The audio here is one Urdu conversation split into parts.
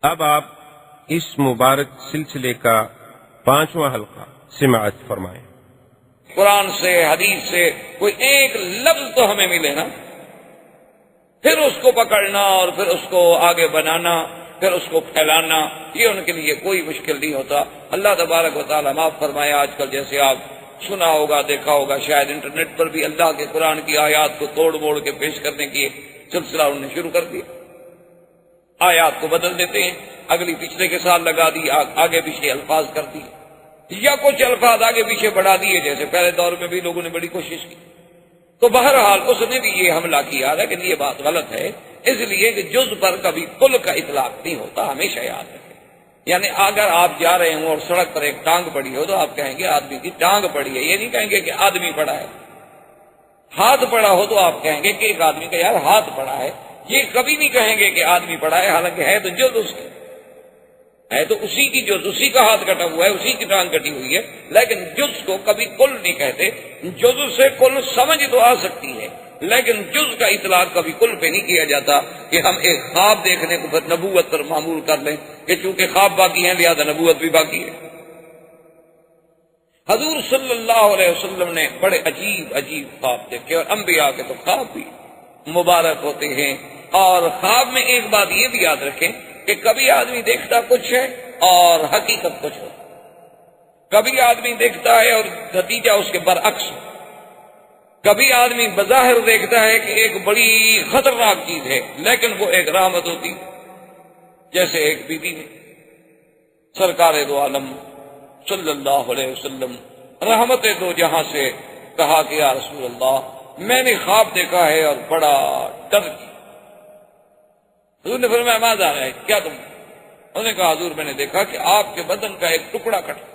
اب آپ اس مبارک سلسلے کا 5واں حلقہ سماعت فرمائیں۔ قرآن سے حدیث سے کوئی ایک لفظ تو ہمیں ملے نا، پھر اس کو پکڑنا اور پھر اس کو آگے بنانا، پھر اس کو پھیلانا، یہ ان کے لیے کوئی مشکل نہیں ہوتا۔ اللہ تبارک و تعالیٰ معاف فرمائے، آج کل جیسے آپ سنا ہوگا، دیکھا ہوگا، شاید انٹرنیٹ پر بھی اللہ کے قرآن کی آیات کو توڑ موڑ کے پیش کرنے کی سلسلہ انہوں نے شروع کر دیا۔ آیات کو بدل دیتے ہیں، اگلی پچھلے کے ساتھ لگا دی، آگے پیچھے الفاظ کر دیے، یا کچھ الفاظ آگے پیچھے بڑھا دیے، جیسے پہلے دور میں بھی لوگوں نے بڑی کوشش کی۔ تو بہرحال اس نے بھی یہ حملہ کیا، لیکن یہ بات غلط ہے، اس لیے کہ جز پر کبھی کل کا اطلاق نہیں ہوتا، ہمیشہ یاد رکھیں۔ یعنی اگر آپ جا رہے ہوں اور سڑک پر ایک ٹانگ پڑی ہو تو آپ کہیں گے آدمی کی ٹانگ پڑی ہے، یہ نہیں کہیں گے کہ آدمی پڑا ہے۔ ہاتھ پڑا ہو تو آپ کہیں گے کہ ایک آدمی کا یار ہاتھ پڑا ہے، یہ کبھی نہیں کہیں گے کہ آدمی پڑا ہے، حالانکہ ہے تو جز اس کی ہے، تو اسی کی جز، اسی کا ہاتھ کٹا ہوا ہے، اسی کی ٹانگ کٹی ہوئی ہے، لیکن جز کو کبھی کل نہیں کہتے۔ جز سے کل سمجھ تو آ سکتی ہے، لیکن جز کا اطلاق کبھی کل پہ نہیں کیا جاتا کہ ہم ایک خواب دیکھنے کو پھر نبوت پر معمول کر لیں کہ چونکہ خواب باقی ہیں لہذا نبوت بھی باقی ہے۔ حضور صلی اللہ علیہ وسلم نے بڑے عجیب عجیب خواب دیکھے، اور انبیاء کے تو خواب بھی مبارک ہوتے ہیں۔ اور خواب میں ایک بات یہ بھی یاد رکھیں کہ کبھی آدمی دیکھتا کچھ ہے اور حقیقت کچھ ہو، کبھی آدمی دیکھتا ہے اور نتیجہ اس کے برعکس ہو، کبھی آدمی بظاہر دیکھتا ہے کہ ایک بڑی خطرناک چیز ہے لیکن وہ ایک رحمت ہوتی، جیسے ایک بی بی نے سرکار دو عالم صلی اللہ علیہ وسلم رحمت دو جہاں سے کہا کہ یا رسول اللہ میں نے خواب دیکھا ہے اور بڑا ڈر گیا۔ حضور نے فرمایا ماذا ہے، کیا تم؟ انہوں نے کہا حضور میں نے دیکھا کہ آپ کے بدن کا ایک ٹکڑا کٹا،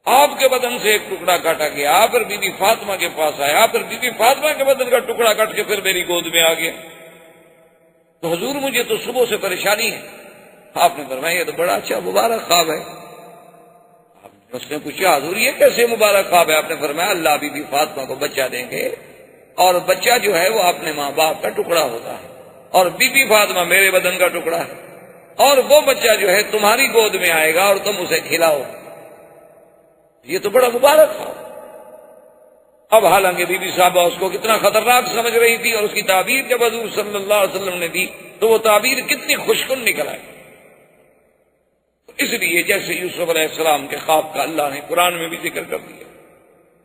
آپ کے بدن سے ایک ٹکڑا کاٹا گیا، پھر بی بی فاطمہ کے پاس آیا، پھر بی بی فاطمہ کے بدن کا ٹکڑا کٹ کے پھر میری گود میں آ گیا۔ تو حضور مجھے تو صبح سے پریشانی ہے۔ آپ نے فرمایا یہ تو بڑا اچھا مبارک خواب ہے۔ اس نے پوچھا حضور یہ کیسے مبارک خواب ہے؟ آپ نے فرمایا اللہ بی بی فاطمہ کو بچہ دیں گے، اور بچہ جو ہے وہ اپنے ماں باپ کا ٹکڑا ہوتا ہے، اور بی بی فاطمہ میرے بدن کا ٹکڑا ہے، اور وہ بچہ جو ہے تمہاری گود میں آئے گا اور تم اسے کھلاؤ۔ یہ تو بڑا مبارک خواب۔ اب حالانکہ بی بی صاحبہ اس کو کتنا خطرناک سمجھ رہی تھی، اور اس کی تعبیر جب حضور صلی اللہ علیہ وسلم نے دی تو وہ تعبیر کتنی خوشکن نکل آئی۔ اس لیے جیسے یوسف علیہ السلام کے خواب کا اللہ نے قرآن میں بھی ذکر کر دیا،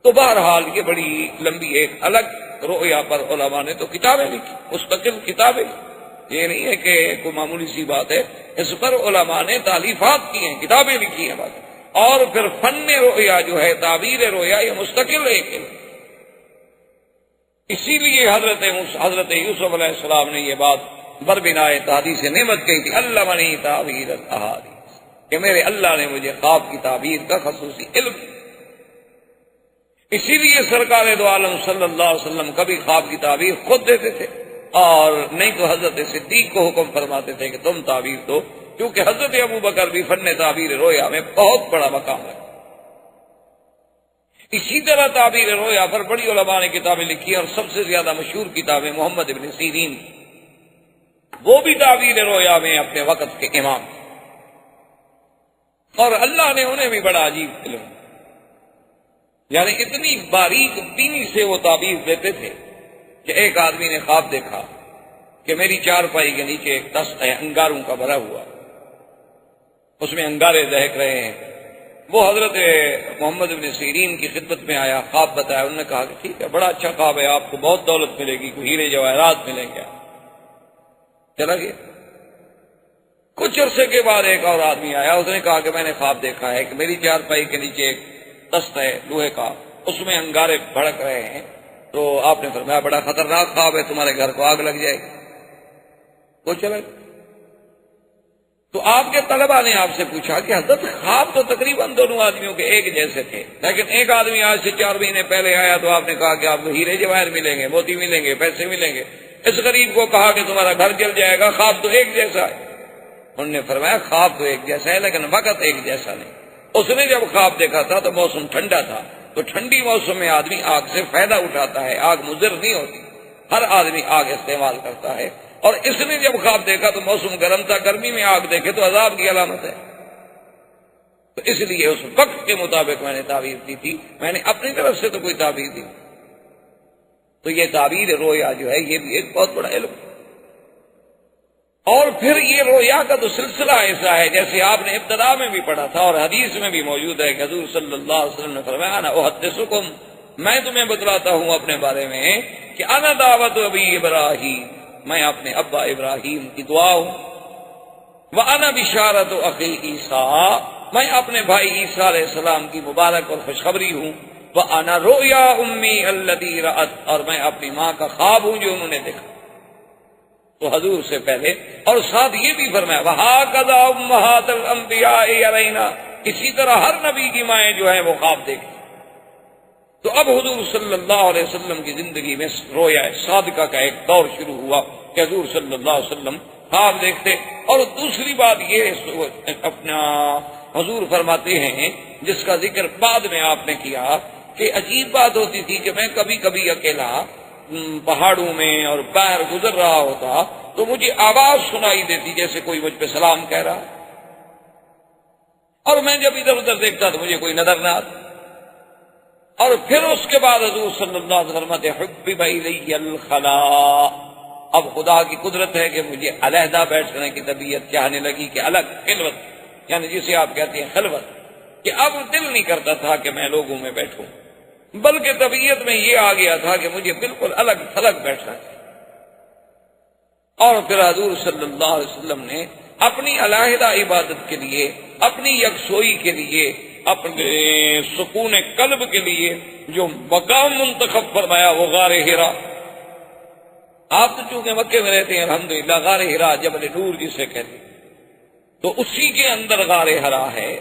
تو بہرحال یہ بڑی لمبی ایک الگ رؤیا پر علماء نے تو کتابیں لکھی، مستقل کتابیں لکھی، یہ نہیں ہے کہ کوئی معمولی سی بات ہے، اس پر علماء نے تالیفات کی ہیں، کتابیں لکھی ہیں بات۔ اور پھر فن رؤیا جو ہے، تعبیر رؤیا، یہ مستقل ایک ہے۔ اسی لیے حضرت یوسف علیہ السلام نے یہ بات بربنائے تحدیث نعمت کہی تھی، علمنی تعبیر الاحادیث، کہ میرے اللہ نے مجھے خواب کی تعبیر کا خصوصی علم۔ اسی لیے سرکار دو عالم صلی اللہ علیہ وسلم کبھی خواب کی تعبیر خود دیتے تھے، اور نہیں تو حضرت صدیق کو حکم فرماتے تھے کہ تم تعبیر دو، کیونکہ حضرت ابو بکر بھی فن تعبیر رویا میں بہت بڑا مقام ہے۔ اسی طرح تعبیر رویا پر بڑی علماء نے کتابیں لکھی، اور سب سے زیادہ مشہور کتابیں محمد ابن سیرین، وہ بھی تعبیر رویا میں اپنے وقت کے امام، اور اللہ نے انہیں بھی بڑا عجیب علم، یعنی اتنی باریک بینی سے وہ تعبیر دیتے تھے کہ ایک آدمی نے خواب دیکھا کہ میری چارپائی کے نیچے ایک دست ہے انگاروں کا بھرا ہوا، اس میں انگارے دہک رہے ہیں۔ وہ حضرت محمد بن سیرین کی خدمت میں آیا، خواب بتایا، انہوں نے کہا کہ ٹھیک ہے بڑا اچھا خواب ہے، آپ کو بہت دولت ملے گی، کوئی ہیرے جواہرات ملیں گے۔ چلا گیا۔ کچھ عرصے کے بعد ایک اور آدمی آیا، اس نے کہا کہ میں نے خواب دیکھا ہے کہ میری چارپائی کے نیچے ایک دست ہے لوہے کا، اس میں انگارے بھڑک رہے ہیں۔ تو آپ نے فرمایا بڑا خطرناک خواب ہے، تمہارے گھر کو آگ لگ جائے گی۔ وہ چلا گیا۔ تو آپ کے طلباء نے آپ سے پوچھا کہ حضرت خواب تو تقریباً دونوں آدمیوں کے ایک جیسے تھے، لیکن ایک آدمی آج سے 4 مہینے پہلے آیا تو آپ نے کہا کہ آپ کو ہیرے جواہر ملیں گے، موتی ملیں گے، پیسے ملیں گے۔ اس غریب کو کہا کہ تمہارا گھر جل جائے گا، خواب تو ایک جیسا ہے۔ انہوں نے فرمایا خواب تو ایک جیسا ہے لیکن وقت ایک جیسا نہیں۔ اس نے جب خواب دیکھا تھا تو موسم ٹھنڈا تھا، تو ٹھنڈی موسم میں آدمی آگ سے فائدہ اٹھاتا ہے، آگ مضر نہیں ہوتی، ہر آدمی آگ استعمال کرتا ہے، اور اس نے جب خواب دیکھا تو موسم گرم تھا، گرمی میں آگ دیکھے تو عذاب کی علامت ہے، تو اس لیے اس وقت کے مطابق میں نے تعبیر دی تھی، میں نے اپنی طرف سے تو کوئی تعبیر دی۔ تو یہ تعبیر رویا جو ہے یہ بھی ایک بہت بڑا علم۔ اور پھر یہ رویا کا تو سلسلہ ایسا ہے جیسے آپ نے ابتدا میں بھی پڑھا تھا اور حدیث میں بھی موجود ہے کہ حضور صلی اللہ علیہ وسلم نے فرمایا انا احدثکم، میں تمہیں بتلاتا ہوں اپنے بارے میں کہ انا دعوت ابی ابراہیم، میں اپنے ابا ابراہیم کی دعا ہوں، وانا بشارت اخی عیسیٰ، میں اپنے بھائی عیسیٰ علیہ السلام کی مبارک اور خوشخبری ہوں، وانا رؤیا امی الذی رأت، اور میں اپنی ماں کا خواب ہوں جو انہوں نے دیکھا۔ تو حضور سے پہلے اور ساتھ یہ بھی فرمایا وَهَكَذَا أُمَّهَاتُ الْأَنبِيَاءِ يَرَيْنَا، اسی طرح ہر نبی کی مائیں جو ہیں وہ خواب دیکھیں۔ تو اب حضور صلی اللہ علیہ وسلم کی زندگی میں رویا صادقہ کا ایک دور شروع ہوا کہ حضور صلی اللہ علیہ وسلم خواب دیکھتے۔ اور دوسری بات یہ اپنا حضور فرماتے ہیں جس کا ذکر بعد میں آپ نے کیا کہ عجیب بات ہوتی تھی کہ میں کبھی کبھی اکیلا پہاڑوں میں اور باہر گزر رہا ہوتا تو مجھے آواز سنائی دیتی جیسے کوئی مجھ پہ سلام کہہ رہا، اور میں جب ادھر ادھر دیکھتا تو مجھے کوئی نظر نہ آتا۔ اور پھر اس کے بعد حضور صلی اللہ علیہ وسلم حبب الی الخلاء، اب خدا کی قدرت ہے کہ مجھے علیحدہ بیٹھنے کی طبیعت چاہنے لگی کہ الگ خلوت، یعنی جسے آپ کہتے ہیں خلوت، کہ اب دل نہیں کرتا تھا کہ میں لوگوں میں بیٹھوں، بلکہ طبیعت میں یہ آ گیا تھا کہ مجھے بالکل الگ تھلگ بیٹھنا ہے۔ اور پھر حضور صلی اللہ علیہ وسلم نے اپنی علیحدہ عبادت کے لیے، اپنی یکسوئی کے لیے، اپنے سکون قلب کے لیے جو مقام منتخب فرمایا وہ غار حرا۔ آپ تو چونکہ مکے میں رہتے ہیں الحمدللہ، غار حرا جبل نور جسے کہتے ہیں، تو اسی کے اندر غار حرا ہے،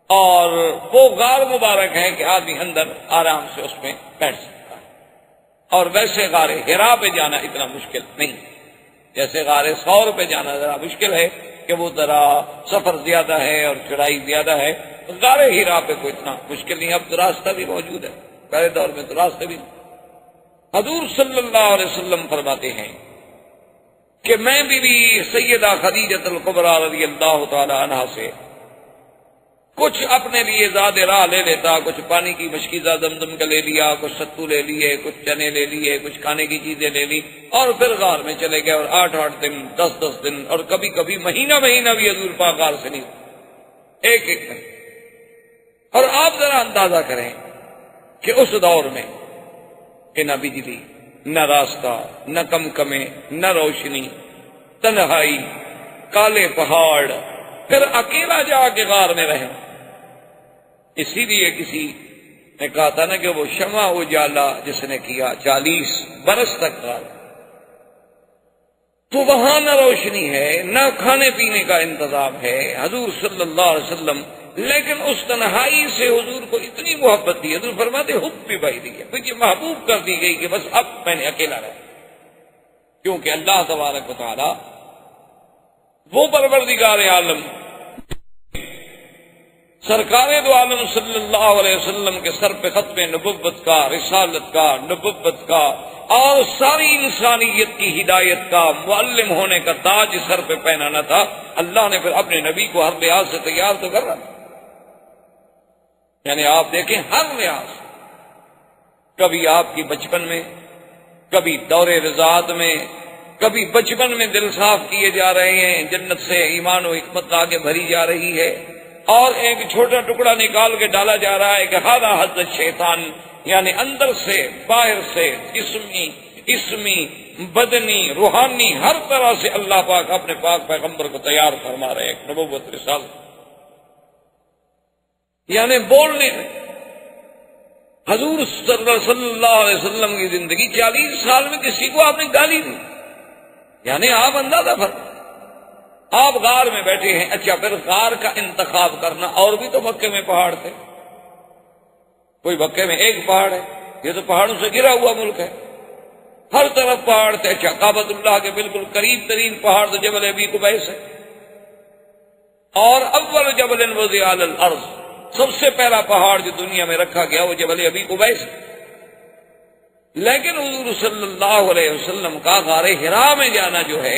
اور وہ غار مبارک ہے کہ آدمی اندر آرام سے اس میں بیٹھ سکتا ہے۔ اور ویسے غار حرا پہ جانا اتنا مشکل نہیں، جیسے غار ثور پہ جانا ذرا مشکل ہے کہ وہ ذرا سفر زیادہ ہے اور چڑھائی زیادہ ہے، غار حرا پہ کوئی اتنا مشکل نہیں، اب تو راستہ بھی موجود ہے، پہلے دور میں تو راستہ بھی نہیں۔ حضور صلی اللہ علیہ وسلم فرماتے ہیں کہ میں بھی سیدہ خدیجہ الکبریٰ رضی اللہ تعالی عنہا سے کچھ اپنے لیے زاد راہ لے لیتا، کچھ پانی کی مشکیزہ زمزم کا لے لیا، کچھ ستو لے لیے، کچھ چنے لے لیے، کچھ کھانے کی چیزیں لے لی، اور پھر غار میں چلے گئے، اور 8 دن 10 دن اور کبھی کبھی مہینہ بھی حضور پاک غار سے نہیں، ایک دن۔ اور آپ ذرا اندازہ کریں کہ اس دور میں کہ نہ بجلی، نہ راستہ، نہ کمکمے، نہ روشنی، تنہائی، کالے پہاڑ، پھر اکیلا جا کے غار میں رہے۔ اسی لیے کسی نے کہا تھا نا کہ وہ شمع اجالا جس نے کیا 40 برس تک غار، تو وہاں نہ روشنی ہے، نہ کھانے پینے کا انتظام ہے، حضور صلی اللہ علیہ وسلم، لیکن اس تنہائی سے حضور کو اتنی محبت تھی، حضور فرماتے حب بھی بھائی دی ہے، مجھے محبوب کر دی گئی کہ بس اب میں نے اکیلا رہا، کیونکہ اللہ تبارک و تعالی وہ پروردگار عالم سرکار دو عالم صلی اللہ علیہ وسلم کے سر پہ ختم نبوت کا، رسالت کا، نبوت کا اور ساری انسانیت کی ہدایت کا، معلم ہونے کا تاج سر پہ پہنانا تھا، اللہ نے پھر اپنے نبی کو ہر لحاظ سے تیار تو کر رہا، یعنی آپ دیکھیں ہر لحاظ، کبھی آپ کی بچپن میں، کبھی دور رضاعت میں، کبھی بچپن میں دل صاف کیے جا رہے ہیں، جنت سے ایمان و حکمت آگے بھری جا رہی ہے، اور ایک چھوٹا ٹکڑا نکال کے ڈالا جا رہا ہے کہ ہادہ حضرت شیطان، یعنی اندر سے باہر سے جسمی، اسمی، بدنی، روحانی، ہر طرح سے اللہ پاک اپنے پاک پیغمبر کو تیار فرما رہے ہیں، نبوت رسالت، یعنی بولنے میں حضور صلی اللہ علیہ وسلم کی زندگی 40 سال میں کسی کو آپ نے گالی نہیں، یعنی آپ اندازہ فرمائیں، آپ غار میں بیٹھے ہیں۔ اچھا، پھر غار کا انتخاب کرنا، اور بھی تو مکے میں پہاڑ تھے، کوئی مکے میں ایک پہاڑ ہے، یہ تو پہاڑوں سے گرا ہوا ملک ہے، ہر طرف پہاڑ تھے۔ اچھا، کعبۃ اللہ کے بالکل قریب ترین پہاڑ تو جبل ابی قبیس ہے، اور اول جبل وضع علی الارض، سب سے پہلا پہاڑ جو دنیا میں رکھا گیا وہ جبل ابی قبیس ہے۔ لیکن حضور صلی اللہ علیہ وسلم کا غار حرا میں جانا جو ہے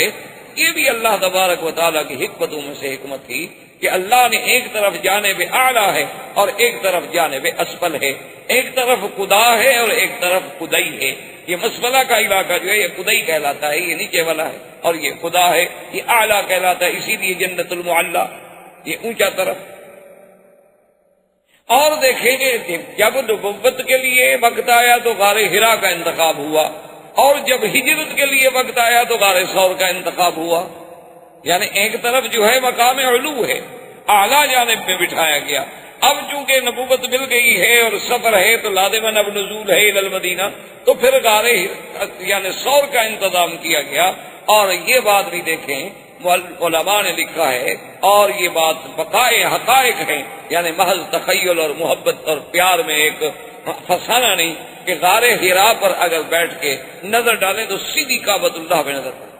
یہ بھی اللہ تبارک و تعالیٰ کی حکمتوں میں سے حکمت تھی کہ اللہ نے ایک طرف جانب اعلیٰ ہے اور ایک طرف جانب اسفل ہے، ایک طرف خدا ہے اور ایک طرف خدائی ہے۔ یہ مسفلہ کا علاقہ جو ہے یہ خدائی کہلاتا ہے، یہ نیچے والا ہے، اور یہ خدا ہے، یہ اعلیٰ کہلاتا ہے، اسی لیے جنت المعلیٰ یہ اونچا طرف۔ اور دیکھیں گے جب نبوت کے لیے وقت آیا تو غار حرا کا انتخاب ہوا، اور جب ہجرت کے لیے وقت آیا تو غار ثور کا انتخاب ہوا۔ یعنی ایک طرف جو ہے مقام علو ہے، اعلیٰ جانب میں بٹھایا گیا۔ اب چونکہ نبوت مل گئی ہے اور سفر ہے تو لازماً اب نزول ہے الی المدینہ، تو پھر غار یعنی ثور کا انتظام کیا گیا۔ اور یہ بات بھی دیکھیں علماء نے لکھا ہے، اور یہ بات بقائے حقائق ہیں، یعنی محض تخیل اور محبت اور پیار میں ایک فسانہ نہیں، کہ غار حرا پر اگر بیٹھ کے نظر ڈالیں تو سیدھی کعبۃ اللہ پہ نظر پڑے۔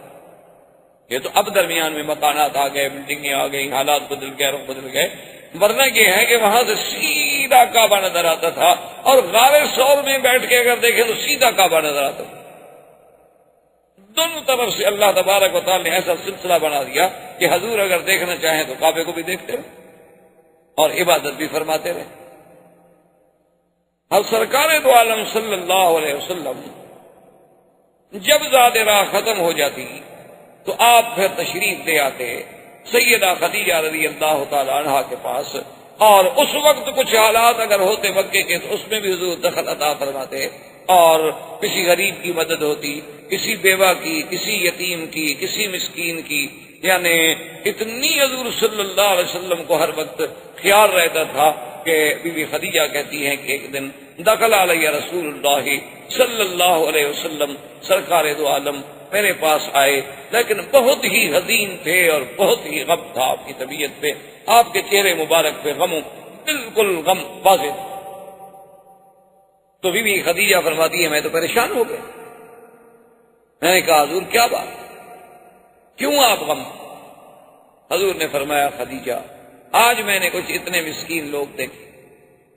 یہ تو اب درمیان میں مکانات آ گئے، بلڈنگیں آ گئی، حالات بدل گئے، رخ بدل گئے، ورنہ یہ ہے کہ وہاں سے سیدھا کعبہ نظر آتا تھا، اور غار ثور میں بیٹھ کے اگر دیکھیں تو سیدھا کعبہ نظر آتا تھا۔ دونوں طرف سے اللہ تبارک و تعالی نے ایسا سلسلہ بنا دیا کہ حضور اگر دیکھنا چاہیں تو کعبے کو بھی دیکھتے رہے اور عبادت بھی فرماتے رہے۔ اب سرکار دو عالم صلی اللہ علیہ وسلم جب ذات راہ ختم ہو جاتی تو آپ پھر تشریف لے آتے سیدہ خدیجہ رضی اللہ تعالی عنہا کے پاس، اور اس وقت کچھ حالات اگر ہوتے مکے کے تو اس میں بھی حضور دخل عطا فرماتے، اور کسی غریب کی مدد ہوتی، کسی بیوہ کی، کسی یتیم کی، کسی مسکین کی، یعنی اتنی حضور صلی اللہ علیہ وسلم کو ہر وقت خیال رہتا تھا کہ بی بی خدیجہ کہتی ہیں کہ ایک دن دخل علیہ رسول اللہ صلی اللہ علیہ وسلم، سرکار دو عالم میرے پاس آئے، لیکن بہت ہی حزین تھے اور بہت ہی غم تھا آپ کی طبیعت پہ، آپ کے چہرے مبارک پہ بالکل غم واضح تھا۔ تو بی بی خدیجہ فرماتی ہے میں تو پریشان ہو گیا، میں نے کہا حضور کیا بات، کیوں آپ غم؟ حضور نے فرمایا خدیجہ آج میں نے کچھ اتنے مسکین لوگ دیکھے،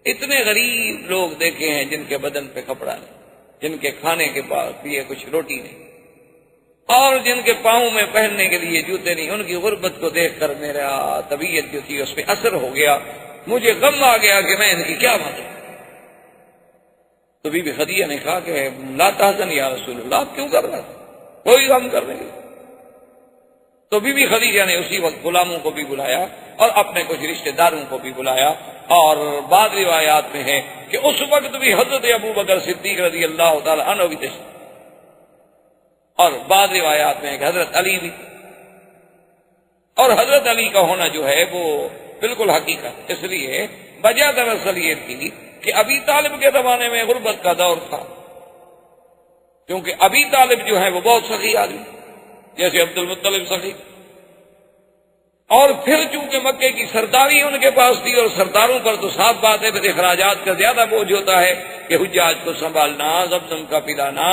اتنے غریب لوگ دیکھے ہیں جن کے بدن پہ کپڑا نہیں، جن کے کھانے کے پاس لیے کچھ روٹی نہیں، اور جن کے پاؤں میں پہننے کے لیے جوتے نہیں۔ ان کی غربت کو دیکھ کر میرا طبیعت جو تھی اس پہ اثر ہو گیا، مجھے غم آ گیا کہ میں ان کی کیا مدد۔ تو بی بی خدیجہ نے کہا کہ لا تحزن یا رسول اللہ، آپ کیوں کر رہا تھا، کوئی غم کرنے کے۔ تو بی بی خدیجہ نے اسی وقت غلاموں کو بھی بلایا اور اپنے کچھ رشتہ داروں کو بھی بلایا، اور بعض روایات میں ہے کہ اس وقت بھی حضرت ابو بکر صدیق رضی اللہ تعالی عنہ بھی تشریف، اور بعض روایات میں ہے کہ حضرت علی بھی، اور حضرت علی کا ہونا جو ہے وہ بالکل حقیقت، اس لیے وجہ دراصل یہ تھی کہ ابی طالب کے زمانے میں غربت کا دور تھا، کیونکہ ابی طالب جو ہے وہ بہت سخی آدمی، جیسے عبد المطلب سخی، اور پھر چونکہ مکے کی سرداری ان کے پاس تھی، اور سرداروں پر تو صاف بات ہے پھر اخراجات کا زیادہ بوجھ ہوتا ہے کہ حجاج کو سنبھالنا، زمزم کا پلانا،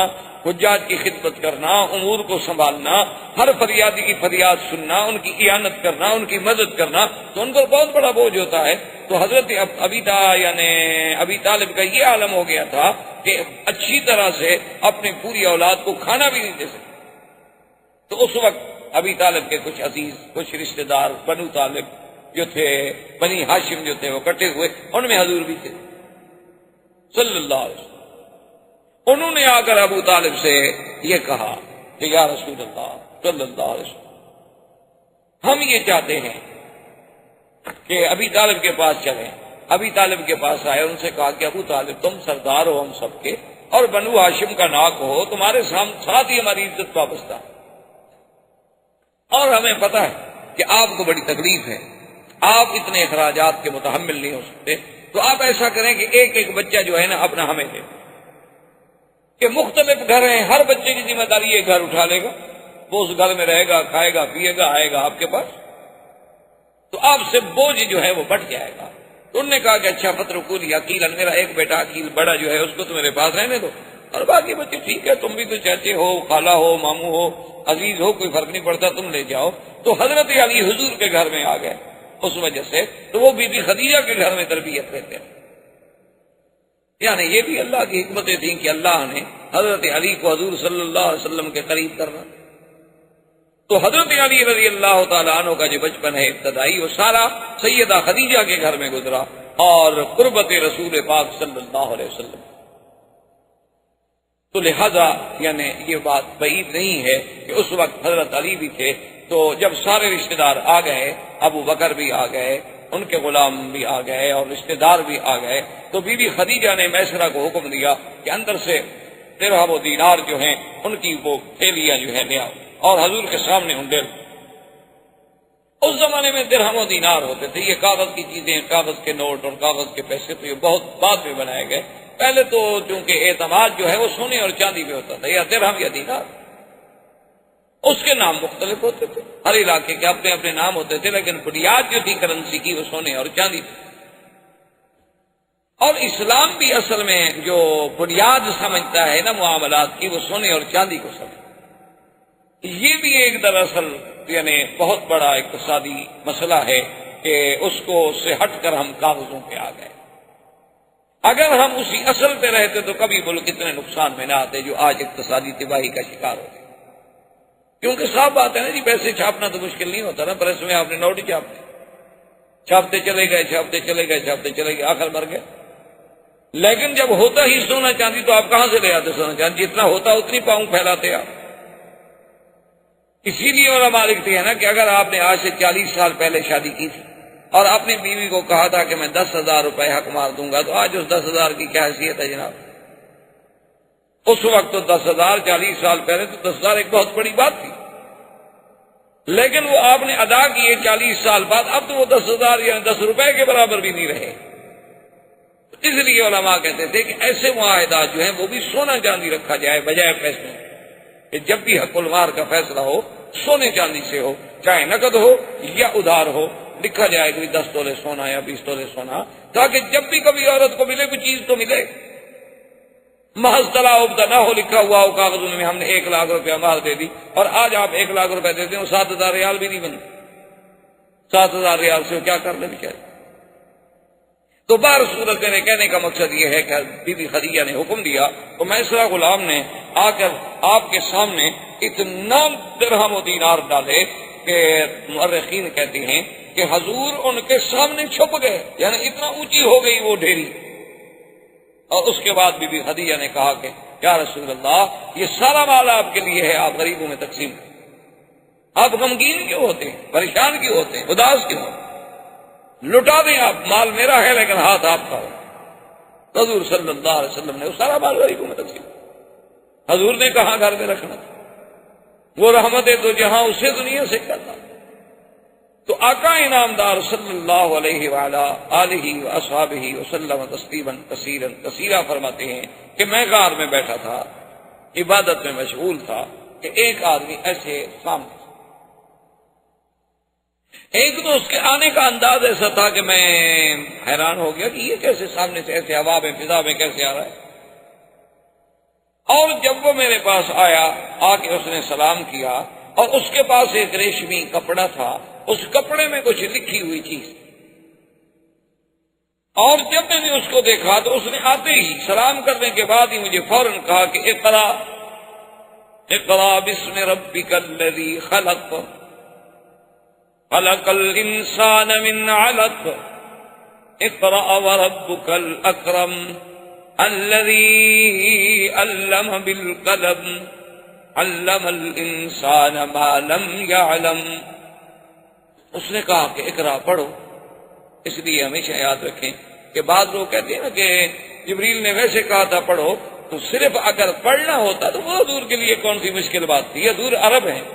حجاج کی خدمت کرنا، امور کو سنبھالنا، ہر فریادی کی فریاد سننا، ان کی اعانت کرنا، ان کی مدد کرنا، تو ان پر بہت بڑا بوجھ ہوتا ہے۔ تو حضرت ابی طالب کا یہ عالم ہو گیا تھا کہ اچھی طرح سے اپنی پوری اولاد کو کھانا بھی نہیں دے سکتے۔ تو اس وقت ابی طالب کے کچھ عزیز، کچھ رشتہ دار بنو طالب جو تھے، بنی ہاشم جو تھے وہ کٹے ہوئے، ان میں حضور بھی تھے صلی اللہ علیہ وسلم۔ انہوں نے آ کر ابو طالب سے یہ کہا کہ یا رسول اللہ صلی اللہ علیہ وسلم، ہم یہ چاہتے ہیں کہ ابی طالب کے پاس چلیں۔ ابی طالب کے پاس آئے، ان سے کہا کہ ابو طالب تم سردار ہو ہم سب کے، اور بنو ہاشم کا ناک ہو، تمہارے ساتھ ہی ہماری عزت وابستہ ہے، اور ہمیں پتہ ہے کہ آپ کو بڑی تکلیف ہے، آپ اتنے اخراجات کے متحمل نہیں ہو سکتے، تو آپ ایسا کریں کہ ایک ایک بچہ جو ہے نا اپنا ہمیں دے، کہ مختلف گھر ہیں، ہر بچے کی ذمہ داری ایک گھر اٹھا لے گا، وہ اس گھر میں رہے گا، کھائے گا، پیے گا، آئے گا آپ کے پاس، تو آپ سے بوجھ جو ہے وہ بٹ جائے گا۔ تو انہوں نے کہا کہ اچھا فترکونی عقیلا، میرا ایک بیٹا عقیل بڑا جو ہے اس کو تو میرے پاس رہنے دو، اور باقی بچے ٹھیک ہے، تم بھی تو چاچے ہو، خالہ ہو، ماموں ہو، عزیز ہو، کوئی فرق نہیں پڑتا، تم لے جاؤ۔ تو حضرت علی حضور کے گھر میں آ گئے، اس وجہ سے تو وہ بی بی خدیجہ کے گھر میں تربیت لیتے ہیں۔ یعنی یہ بھی اللہ کی حکمتیں تھیں کہ اللہ نے حضرت علی کو حضور صلی اللہ علیہ وسلم کے قریب کرنا. تو حضرت علی رضی اللہ تعالیٰ عنہ کا جو بچپن ہے ابتدائی، وہ سارا سیدہ خدیجہ کے گھر میں گزرا اور قربت رسول پاک صلی اللہ علیہ وسلم. تو لہذا یعنی یہ بات بعید نہیں ہے کہ اس وقت حضرت علی بھی تھے، تو جب سارے رشتہ دار آ گئے، ابو بکر بھی آ گئے، ان کے غلام بھی آ گئے اور رشتہ دار بھی آ گئے، تو بی بی خدیجہ نے میسرہ کو حکم دیا کہ اندر سے درہم و دینار جو ہیں ان کی وہ تھیلیاں جو ہے لے آؤ اور حضور کے سامنے انڈے. اس زمانے میں درہم و دینار ہوتے تھے، یہ کاغذ کی چیزیں، کاغذ کے نوٹ اور کاغذ کے پیسے تو یہ بہت بعد میں بنائے گئے. پہلے تو چونکہ اعتماد جو ہے وہ سونے اور چاندی میں ہوتا تھا، یا درہم یا دینار. اس کے نام مختلف ہوتے تھے، ہر علاقے کے اپنے اپنے نام ہوتے تھے، لیکن بنیاد جو تھی کرنسی کی وہ سونے اور چاندی تھی. اور اسلام بھی اصل میں جو بنیاد سمجھتا ہے نا معاملات کی، وہ سونے اور چاندی کو سمجھتا. یہ بھی ایک دراصل یعنی بہت بڑا اقتصادی مسئلہ ہے کہ اس کو سے ہٹ کر ہم کاغذوں پہ آ گئے. اگر ہم اسی اصل پہ رہتے تو کبھی ملک اتنے نقصان میں نہ آتے جو آج اقتصادی تباہی کا شکار ہوتے. کیونکہ صاف بات ہے نا جی، پیسے چھاپنا تو مشکل نہیں ہوتا نا، پریس میں آپ نے نوٹ ہی چھاپتے چلے گئے، چھاپتے چلے گئے، چھاپتے چلے گئے، آخر مر گئے. لیکن جب ہوتا ہی سونا چاندی تو آپ کہاں سے لے آتے سونا چاندی؟ جتنا ہوتا اتنی پاؤں پھیلاتے آپ. اسی لیے علماء لکھتے ہیں نا کہ اگر آپ نے آج سے 40 سال پہلے شادی کی تھی اور اپنی بیوی کو کہا تھا کہ میں 10,000 روپے حق مار دوں گا، تو آج اس 10,000 کی کیا حیثیت ہے جناب؟ اس وقت تو 10,000، 40 سال پہلے تو 10,000 ایک بہت بڑی بات تھی. لیکن وہ آپ نے ادا کیے 40 سال بعد، اب تو وہ 10,000 یا 10 روپے کے برابر بھی نہیں رہے. اس لیے علماء کہتے تھے کہ ایسے معاہدات جو ہیں وہ بھی سونا چاندی رکھا جائے بجائے پیسے، کہ جب بھی حق المار کا فیصلہ ہو سونے چاندی سے ہو، چاہے نقد ہو یا ادھار ہو، لکھا جائے کہ 10 تولے سونا یا 20 تولے سونا، تاکہ جب بھی کبھی عورت کو ملے کوئی چیز تو ملے. محض تلاوب نہ ہو لکھا ہوا ہو کاغذوں میں ہم نے 1 لاکھ روپیہ مہر دے دی، اور آج آپ 1 لاکھ روپے دیتے ہیں 7,000 ریال بھی نہیں بنے. 7,000 ریال سے کیا کر لیں بیچارے. تو بہر صورت میرے کہنے کا مقصد یہ ہے کہ بی بی خدیجہ نے حکم دیا تو میسرہ غلام نے آ کر آپ کے سامنے اتنا درہم و دینار ڈالے کہ مورخین کہتے ہیں کہ حضور ان کے سامنے چھپ گئے، یعنی اتنا اونچی ہو گئی وہ ڈھیری. اور اس کے بعد بی بی خدیجہ نے کہا کہ یا رسول اللہ، یہ سارا مال آپ کے لیے ہے، آپ غریبوں میں تقسیم کریں. آپ غمگین کیوں ہوتے ہیں، پریشان کیوں ہوتے ہیں، اداس کیوں ہوتے ہیں؟ لٹا دیں آپ، مال میرا ہے لیکن ہاتھ آپ کا ہو. حضور صلی اللہ علیہ وسلم نے وہ سارا مال غریبوں میں تقسیم. حضور نے کہاں گھر میں رکھنا تھا، وہ رحمت تو جہاں اسے دنیا سے کرتا. تو آقا انعامدار صلی اللہ علیہ وعلا آلہ واصحابہ وسلم تسلیما کثیرا کثیرا فرماتے ہیں کہ میں غار میں بیٹھا تھا، عبادت میں مشغول تھا، کہ ایک آدمی ایسے سامنے، ایک تو اس کے آنے کا انداز ایسا تھا کہ میں حیران ہو گیا کہ یہ کیسے سامنے سے ایسے ہوا میں فضا میں کیسے آ رہا ہے. اور جب وہ میرے پاس آیا، آ کے اس نے سلام کیا، اور اس کے پاس ایک ریشمی کپڑا تھا، اس کپڑے میں کچھ لکھی ہوئی چیز. اور جب میں نے اس کو دیکھا تو اس نے آتے ہی سلام کرنے کے بعد ہی مجھے فوراً کہا کہ اقرا اقرا بسم ربک الذی خلق خلق الانسان من علق اقرأ وربك الاکرم الذی علم بالقلم علم الانسان ما لم يعلم. اس نے کہا کہ اقرا پڑھو. اس لیے ہمیشہ یاد رکھیں کہ بعض لوگ کہتے ہیں نا کہ جبریل نے ویسے کہا تھا پڑھو، تو صرف اگر پڑھنا ہوتا تو وہ حضور کے لیے کون سی مشکل بات تھی. حضور عرب ہیں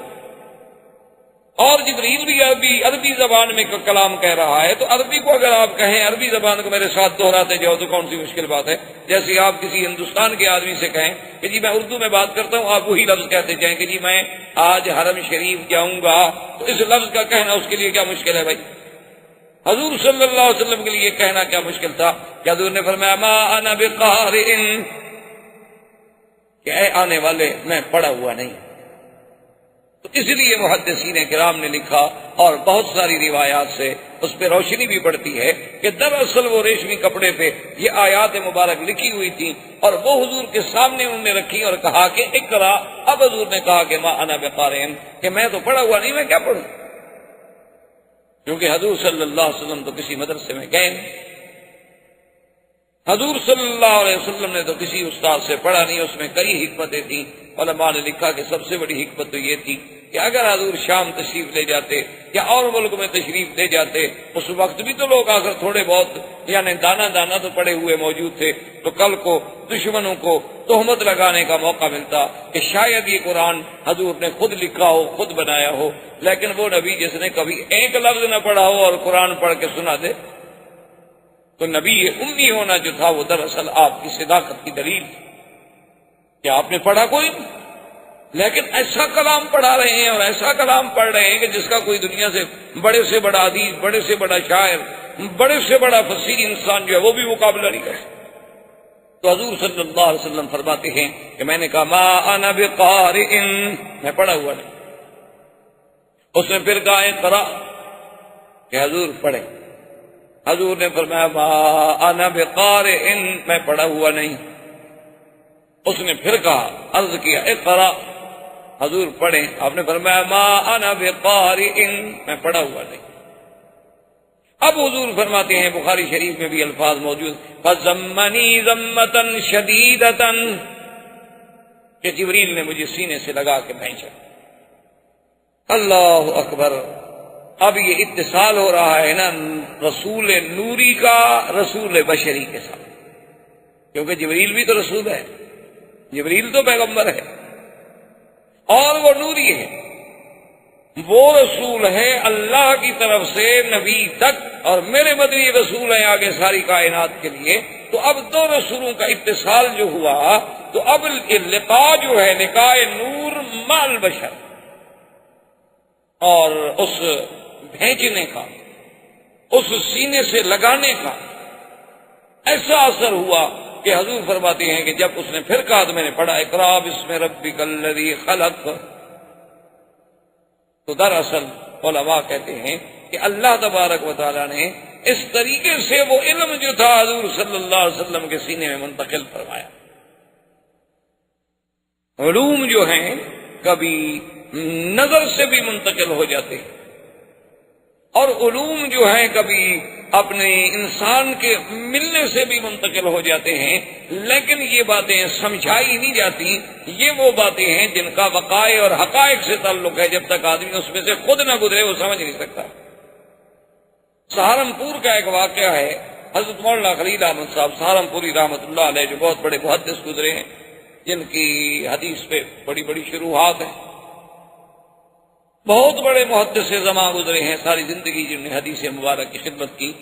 اور جبریل بھی عربی زبان میں کلام کہہ رہا ہے، تو عربی کو اگر آپ کہیں، عربی زبان کو میرے ساتھ دہراتے جاؤ تو کون سی مشکل بات ہے. جیسے آپ کسی ہندوستان کے آدمی سے کہیں کہ جی میں اردو میں بات کرتا ہوں، آپ وہی لفظ کہتے جائیں کہ جی میں آج حرم شریف جاؤں گا، تو اس لفظ کا کہنا اس کے لیے کیا مشکل ہے بھائی؟ حضور صلی اللہ علیہ وسلم کے لیے کہنا کیا مشکل تھا کہ حضور نے فرمایا ما انا بقارئ، کہ اے آنے والے میں پڑھا ہوا نہیں. تو اس لیے محدثین کرام نے لکھا اور بہت ساری روایات سے اس پہ روشنی بھی پڑتی ہے کہ دراصل وہ ریشمی کپڑے پہ یہ آیات مبارک لکھی ہوئی تھی اور وہ حضور کے سامنے انہوں نے رکھی اور کہا کہ اقرا. اب حضور نے کہا کہ ما انا بقارئ، کہ میں تو پڑھا ہوا نہیں، میں کیا پڑھوں، کیونکہ حضور صلی اللہ علیہ وسلم تو کسی مدرسے میں گئے نہیں، حضور صلی اللہ علیہ وسلم نے تو کسی استاد سے پڑھا نہیں. اس میں کئی حکمتیں تھیں. علماء نے لکھا کہ سب سے بڑی حکمت تو یہ تھی کہ اگر حضور شام تشریف لے جاتے یا اور ملک میں تشریف لے جاتے، اس وقت بھی تو لوگ آخر تھوڑے بہت یعنی دانا دانا تو پڑے ہوئے موجود تھے، تو کل کو دشمنوں کو تہمت لگانے کا موقع ملتا کہ شاید یہ قرآن حضور نے خود لکھا ہو، خود بنایا ہو. لیکن وہ نبی جس نے کبھی ایک لفظ نہ پڑھا ہو اور قرآن پڑھ کے سنا دے، تو نبی امی ہونا جو تھا وہ دراصل آپ کی صداقت کی دلیل تھی کہ آپ نے پڑھا کوئی نہیں، لیکن ایسا کلام پڑھا رہے ہیں اور ایسا کلام پڑھ رہے ہیں کہ جس کا کوئی دنیا سے بڑا ادیب، بڑے سے بڑا شاعر، بڑے سے بڑا فصیح انسان جو ہے وہ بھی مقابلہ نہیں کر سکتا. تو حضور صلی اللہ علیہ وسلم فرماتے ہیں کہ میں نے کہا ما انا بقارئ، میں پڑھا ہوا نہیں. اس نے پھر کہا اقرا، کہ حضور پڑھے. حضور نے فرمایا ما انا بقارئ، میں پڑھا ہوا نہیں. اس نے پھر کہا، عرض کیا اقرا، حضور پڑھیں. آپ نے فرمایا ما انا بقارئ، میں پڑھا ہوا نہیں. اب حضور فرماتے ہیں، بخاری شریف میں بھی الفاظ موجود، فَزَمَّنِي ذَمَّةً شَدِيدَةً، کہ جبریل نے مجھے سینے سے لگا کے بھینچا. اللہ اکبر. اب یہ اتصال ہو رہا ہے نا رسول نوری کا رسول بشری کے ساتھ، کیونکہ جبریل بھی تو رسول ہے، جبریل تو پیغمبر ہے اور وہ نوری ہے، وہ رسول ہے اللہ کی طرف سے نبی تک، اور میرے مدنی رسول ہیں آگے ساری کائنات کے لیے. تو اب دو رسولوں کا اتصال جو ہوا، تو اب لقاء جو ہے لقاء نور مع البشر، اور اس بھیجنے کا، اس سینے سے لگانے کا ایسا اثر ہوا کہ حضور فرماتے ہیں کہ جب اس نے پھر کہا تو میں نے پڑھا اقرا بسم ربک الذی خلق. تو دراصل علماء کہتے ہیں کہ اللہ تبارک و تعالیٰ نے اس طریقے سے وہ علم جو تھا حضور صلی اللہ علیہ وسلم کے سینے میں منتقل فرمایا. علوم جو ہیں کبھی نظر سے بھی منتقل ہو جاتے ہیں، اور علوم جو ہیں کبھی اپنے انسان کے ملنے سے بھی منتقل ہو جاتے ہیں. لیکن یہ باتیں سمجھائی نہیں جاتی. یہ وہ باتیں ہیں جن کا وقائع اور حقائق سے تعلق ہے. جب تک آدمی اس میں سے خود نہ گزرے وہ سمجھ نہیں سکتا. سہارنپور کا ایک واقعہ ہے، حضرت مولانا خلیل احمد صاحب سہارنپوری رحمۃ اللہ علیہ، جو بہت بڑے محدث گزرے ہیں، جن کی حدیث پہ بڑی بڑی شروحات ہیں، بہت بڑے محدث زماں گزرے ہیں، ساری زندگی جنہوں نے حدیث مبارک کی خدمت کی.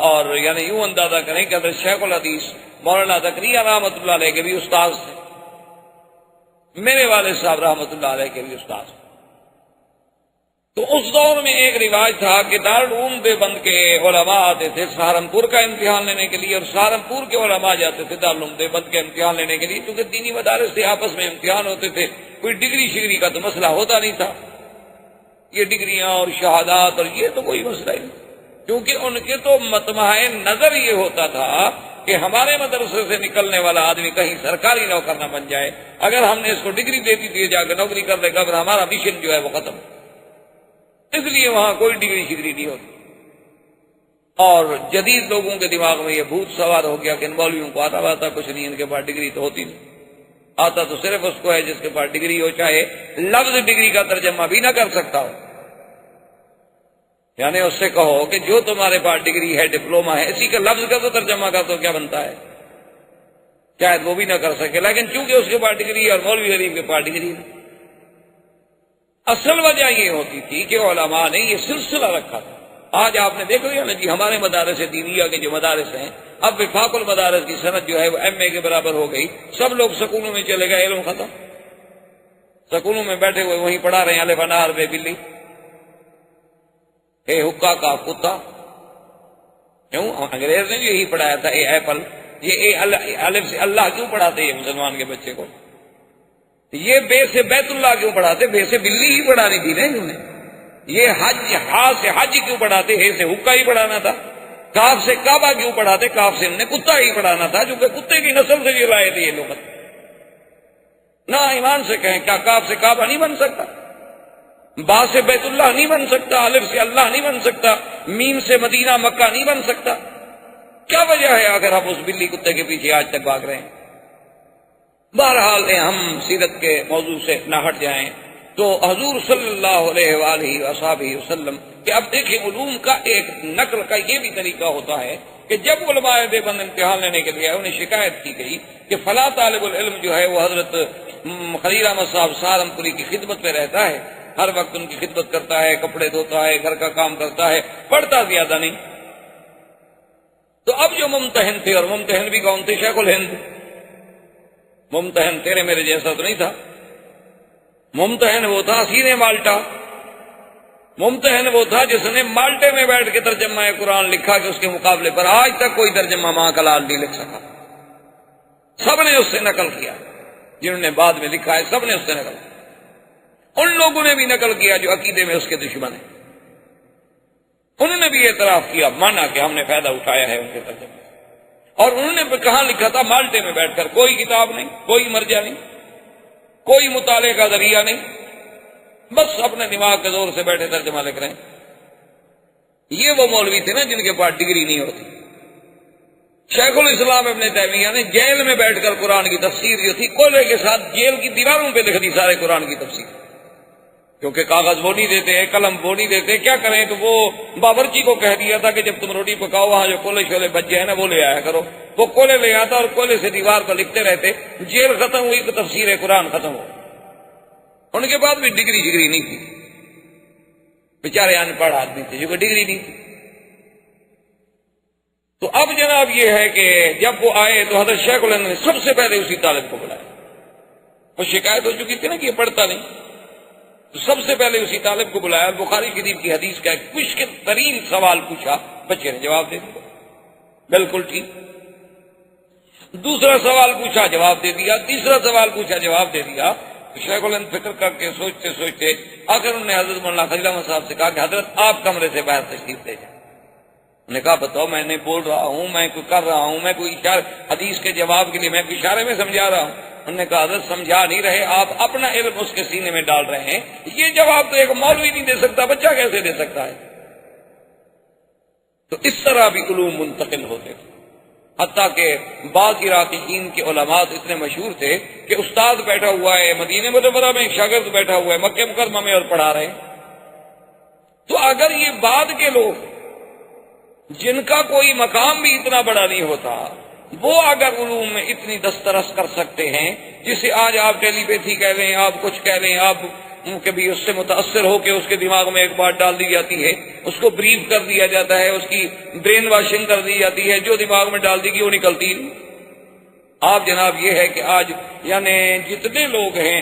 اور یعنی یوں اندازہ کریں کہ حضرت شیخ الحدیث مولانا زکریا رحمۃ اللہ علیہ کے بھی استاد تھے، میرے والد صاحب رحمۃ اللہ علیہ کے بھی استاد تھے. تو اس دور میں ایک رواج تھا کہ دارالعلوم دیوبند کے علماء آتے تھے سہارنپور کا امتحان لینے کے لیے، اور سہارنپور کے علماء جاتے تھے دارالعلوم دیوبند کے امتحان لینے کے لیے، کیونکہ دینی مدارس سے آپس میں امتحان ہوتے تھے. کوئی ڈگری شگری کا تو مسئلہ ہوتا نہیں تھا، یہ ڈگریاں اور شہادات اور یہ تو کوئی مسئلہ ہی نہیں، کیونکہ ان کے تو مطمع نظر یہ ہوتا تھا کہ ہمارے مدرسے سے نکلنے والا آدمی کہیں سرکاری نوکر نہ بن جائے. اگر ہم نے اس کو ڈگری دے دی تو جا کے نوکری کر لے گا، پھر ہمارا مشن جو ہے وہ ختم. اس لیے وہاں کوئی ڈگری شگری نہیں ہوتی. اور جدید لوگوں کے دماغ میں یہ بھوت سوار ہو گیا کہ ان مولویوں کو آتا کچھ نہیں، ان کے پاس ڈگری تو ہوتی نہیں. آتا تو صرف اس کو ہے جس کے پاس ڈگری ہو، چاہے لفظ ڈگری کا ترجمہ بھی نہ کر سکتا ہو. یعنی اس سے کہو کہ جو تمہارے پاس ڈگری ہے، ڈپلوما ہے، اسی کا لفظ کا تو ترجمہ کر تو کیا بنتا ہے، شاید وہ بھی نہ کر سکے. لیکن چونکہ اس کے پاس ڈگری ہے اور مولوی غریب کے پاس ڈگری نہیں. اصل وجہ یہ ہوتی تھی کہ علماء نے یہ سلسلہ رکھا تھا. آج آپ نے دیکھ لیا نا جی، ہمارے مدارس دینیہ کے جو مدارس ہیں، اب وفاق المدارس کی سند جو ہے وہ ایم اے کے برابر ہو گئی. سب لوگ سکولوں میں چلے گئے، علم ختم. سکولوں میں بیٹھے ہوئے وہیں پڑھا رہے ہیں الف انار بے بلی، اے حکا کا کتا. کیوں؟ انگریز نے جو یہی پڑھایا تھا، اے ایپل. یہ اے الف سے اللہ کیوں پڑھاتے ہیں مسلمان کے بچے کو؟ یہ بے سے بیت اللہ کیوں پڑھاتے؟ بے سے بلی ہی پڑھانی تھی نا انہوں نے. یہ حج ہا سے حج کیوں پڑھاتے؟ ہے سے حکا ہی پڑھانا تھا. کاف سے کعبہ کیوں پڑھاتے؟ کاف سے انہوں نے کتا ہی پڑھانا تھا، کیونکہ کتے کی نسل سے یہ لائے تھے یہ لوگ. نہ ایمان سے کہیں کیا کاف سے کعبہ نہیں بن سکتا؟ با سے بیت اللہ نہیں بن سکتا؟ الف سے اللہ نہیں بن سکتا؟ میم سے مدینہ مکہ نہیں بن سکتا؟ کیا وجہ ہے اگر ہم اس بلی کتے کے پیچھے آج تک بھاگ رہے ہیں؟ بہرحال ہم سیرت کے موضوع سے نہ ہٹ جائیں تو حضور صلی اللہ علیہ وآلہ وصحبہ وسلم کہ اب دیکھیں علوم کا ایک نقل کا یہ بھی طریقہ ہوتا ہے کہ جب علماء دیوبند امتحان لینے کے لیے انہیں شکایت کی گئی کہ فلاں طالب العلم جو ہے وہ حضرت خلیل احمد صاحب سہارنپوری کی خدمت میں رہتا ہے، ہر وقت ان کی خدمت کرتا ہے، کپڑے دھوتا ہے، گھر کا کام کرتا ہے، پڑھتا زیادہ نہیں. تو اب جو ممتحن تھے، اور ممتحن بھی کون تھے؟ شیخ الہند. ممتحن تیرے میرے جیسا تو نہیں تھا، ممتحن وہ تھا سینے مالٹا. ممتحن وہ تھا جس نے مالٹے میں بیٹھ کے ترجمہ قرآن لکھا کہ اس کے مقابلے پر آج تک کوئی ترجمہ ماں کا لال نہیں لکھ سکا. سب نے اس سے نقل کیا، جنہوں نے بعد میں لکھا ہے سب نے اس سے نقل کیا. ان لوگوں نے بھی نقل کیا جو عقیدے میں اس کے دشمن ہیں، انہوں نے بھی اعتراف کیا، مانا کہ ہم نے فائدہ اٹھایا ہے ان کے ترجمے. اور انہوں نے کہاں لکھا تھا؟ مالٹے میں بیٹھ کر، کوئی کتاب نہیں، کوئی مرجع نہیں، کوئی مطالعے کا ذریعہ نہیں، بس اپنے دماغ کے زور سے بیٹھے ترجمہ لکھ رہے ہیں. یہ وہ مولوی تھے نا جن کے پاس ڈگری نہیں ہوتی. شیخ الاسلام ابن تیمیہ نے جیل میں بیٹھ کر قرآن کی تفسیر جو تھی کولے کے ساتھ جیل کی دیواروں پہ لکھ دی سارے قرآن کی تفسیر، کیونکہ کاغذ وہ نہیں دیتے، قلم وہ نہیں دیتے. کیا کریں؟ تو وہ باورچی کو کہہ دیا تھا کہ جب تم روٹی پکاؤ وہاں جو کولے شولے بچ جائے نا وہ لے آیا کرو. وہ کولے لے آتا اور کولے سے دیوار پر لکھتے رہتے. جیل ختم ہوئی تو تفسیر قرآن ختم ہو. ان کے بعد بھی ڈگری نہیں تھی، بیچارے ان پڑھ آدمی تھے جو کہ ڈگری نہیں تھی. تو اب جناب یہ ہے کہ جب وہ آئے تو حضرت شیخ الہند نے سب سے پہلے اسی طالب کو بلایا. وہ شکایت ہو چکی تھی نا کہ یہ پڑھتا نہیں، تو سب سے پہلے اسی طالب کو بلایا. بخاری شریف کی حدیث کا ایک مشکل ترین سوال پوچھا، بچے نے جواب دے دیا، بالکل ٹھیک. دوسرا سوال پوچھا، جواب دے دیا. تیسرا سوال پوچھا، جواب دے دیا. شیخ الہند فکر کر کے سوچتے سوچتے آخر انہوں نے حضرت مولانا خلیل احمد صاحب سے کہا کہ حضرت آپ کمرے سے باہر تشریف لے جائیں. انہوں نے کہا بتاؤ، میں نے بول رہا ہوں، میں کوئی کر رہا ہوں، میں کوئی اشارہ حدیث کے جواب کے لیے میں اشارے میں سمجھا رہا ہوں. انہوں نے کہا حضرت سمجھا نہیں رہے، آپ اپنا علم اس کے سینے میں ڈال رہے ہیں. یہ جواب تو ایک مولوی نہیں دے سکتا، بچہ کیسے دے سکتا ہے؟ تو اس طرح بھی علوم منتقل ہوتے تھے. حتیٰ کہ بعض عراقیین کے علماء اتنے مشہور تھے کہ استاد بیٹھا ہوا ہے مدینہ منورہ میں، ایک شاگرد بیٹھا ہوا ہے مکہ مکرمہ میں اور پڑھا رہے ہیں. تو اگر یہ بعد کے لوگ جن کا کوئی مقام بھی اتنا بڑا نہیں ہوتا، وہ اگر علوم میں اتنی دسترس کر سکتے ہیں، جسے آج آپ ٹیلی پیتھی کہہ لیں، آپ کچھ کہہ لیں، آپ کبھی اس سے متاثر ہو کے اس کے دماغ میں ایک بات ڈال دی جاتی ہے، اس کو بریف کر دیا جاتا ہے، اس کی برین واشنگ کر دی جاتی ہے، جو دماغ میں ڈال دی گئی وہ نکلتی نہیں. آپ جناب یہ ہے کہ آج یعنی جتنے لوگ ہیں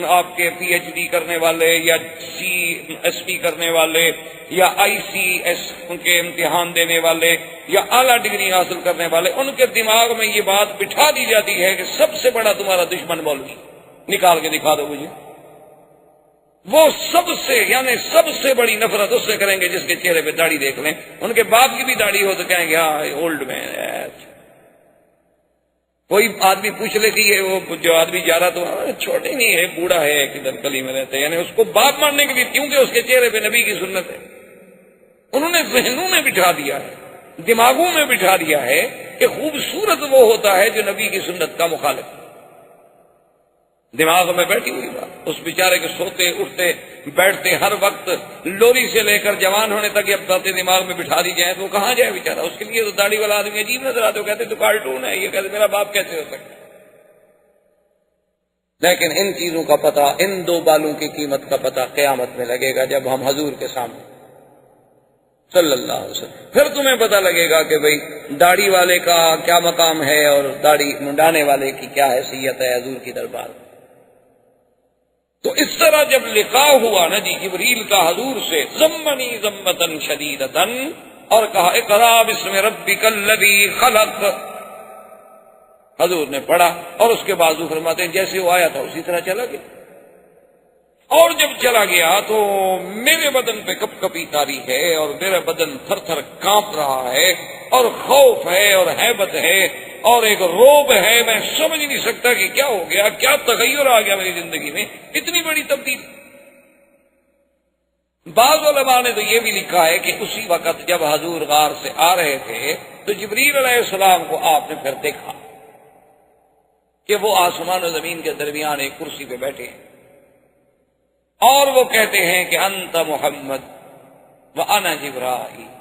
آپ کے پی ایچ ڈی کرنے والے یا سی ایس پی کرنے والے یا آئی سی ایس کے امتحان دینے والے یا اعلیٰ ڈگری حاصل کرنے والے، ان کے دماغ میں یہ بات بٹھا دی جاتی ہے کہ سب سے بڑا تمہارا دشمن مولوی، نکال کے دکھا دو مجھے. وہ سب سے یعنی سب سے بڑی نفرت اس سے کریں گے جس کے چہرے پہ داڑھی دیکھ لیں. ان کے باپ کی بھی داڑھی ہو تو کہیں گے ہاں اولڈ مین. کوئی آدمی پوچھ لے کہ یہ وہ جو آدمی جا رہا تو چھوٹے نہیں ہے، بوڑھا ہے، کدھر گلی میں رہتے، یعنی اس کو باپ ماننے کے لیے، کیونکہ اس کے چہرے پہ نبی کی سنت ہے. انہوں نے ذہنوں میں بٹھا دیا ہے، دماغوں میں بٹھا دیا ہے کہ خوبصورت وہ ہوتا ہے جو نبی کی سنت کا مخالف. دماغ میں بیٹھی ہوئی بات. اس بیچارے کے سوتے اٹھتے بیٹھتے ہر وقت لوری سے لے کر جوان ہونے تک یہ باتیں دماغ میں بٹھا دی جائیں تو وہ کہاں جائے بیچارہ. اس کے لیے تو داڑھی والا آدمی عجیب نظر آتے، کہتے تو کارٹون ہے، یہ کہتے میرا باپ کیسے ہو سکتا. لیکن ان چیزوں کا پتہ، ان دو بالوں کی قیمت کا پتہ قیامت میں لگے گا جب ہم حضور کے سامنے صلی اللہ علیہ وسلم. پھر تمہیں پتہ لگے گا کہ بھئی داڑھی والے کا کیا مقام ہے اور داڑھی منڈانے والے کی کیا حیثیت ہے حضور کی دربار. تو اس طرح جب لقاء ہوا نا جی جبریل کا حضور سے، ضمنی ضمۃ شدیدۃ، اور کہا اقرأ باسم ربک الذی خلق. حضور نے پڑھا اور اس کے بعد فرماتے ہیں جیسے وہ آیا تھا اسی طرح چلا گیا، اور جب چلا گیا تو میرے بدن پہ کپ کپی تاری ہے اور میرا بدن تھر تھر کانپ رہا ہے اور خوف ہے اور ہیبت ہے اور ایک روب ہے، میں سمجھ نہیں سکتا کہ کیا ہو گیا، کیا تغیر آ گیا میری زندگی میں، اتنی بڑی تبدیلی۔ بعض علماء نے تو یہ بھی لکھا ہے کہ اسی وقت جب حضور غار سے آ رہے تھے تو جبریل علیہ السلام کو آپ نے پھر دیکھا کہ وہ آسمان و زمین کے درمیان ایک کرسی پہ بیٹھے ہیں، اور وہ کہتے ہیں کہ انت محمد وانا جبرائیل،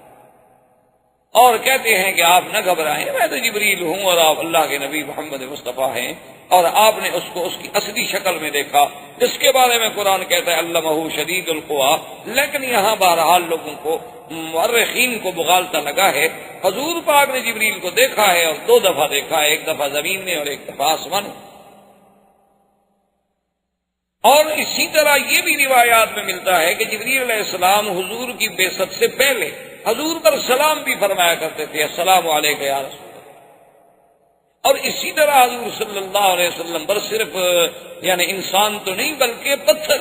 اور کہتے ہیں کہ آپ نہ گھبرائیں، میں تو جبریل ہوں اور آپ اللہ کے نبی محمد مصطفیٰ ہیں، اور آپ نے اس کو اس کی اصلی شکل میں دیکھا، جس کے بارے میں قرآن کہتا ہے علمہ شدید القویٰ۔ لیکن یہاں بہرحال لوگوں کو، مورخین کو مغالطہ لگا ہے، حضور پاک نے جبریل کو دیکھا ہے اور دو دفعہ دیکھا ہے، ایک دفعہ زمین میں اور ایک دفعہ آسمان میں۔ اور اسی طرح یہ بھی روایات میں ملتا ہے کہ جبریل علیہ السلام حضور کی بعثت سے پہلے حضور پر سلام بھی فرمایا کرتے تھے، السلام علیک یا رسول اللہ۔ اور اسی طرح حضور صلی اللہ علیہ وسلم پر صرف یعنی انسان تو نہیں بلکہ پتھر،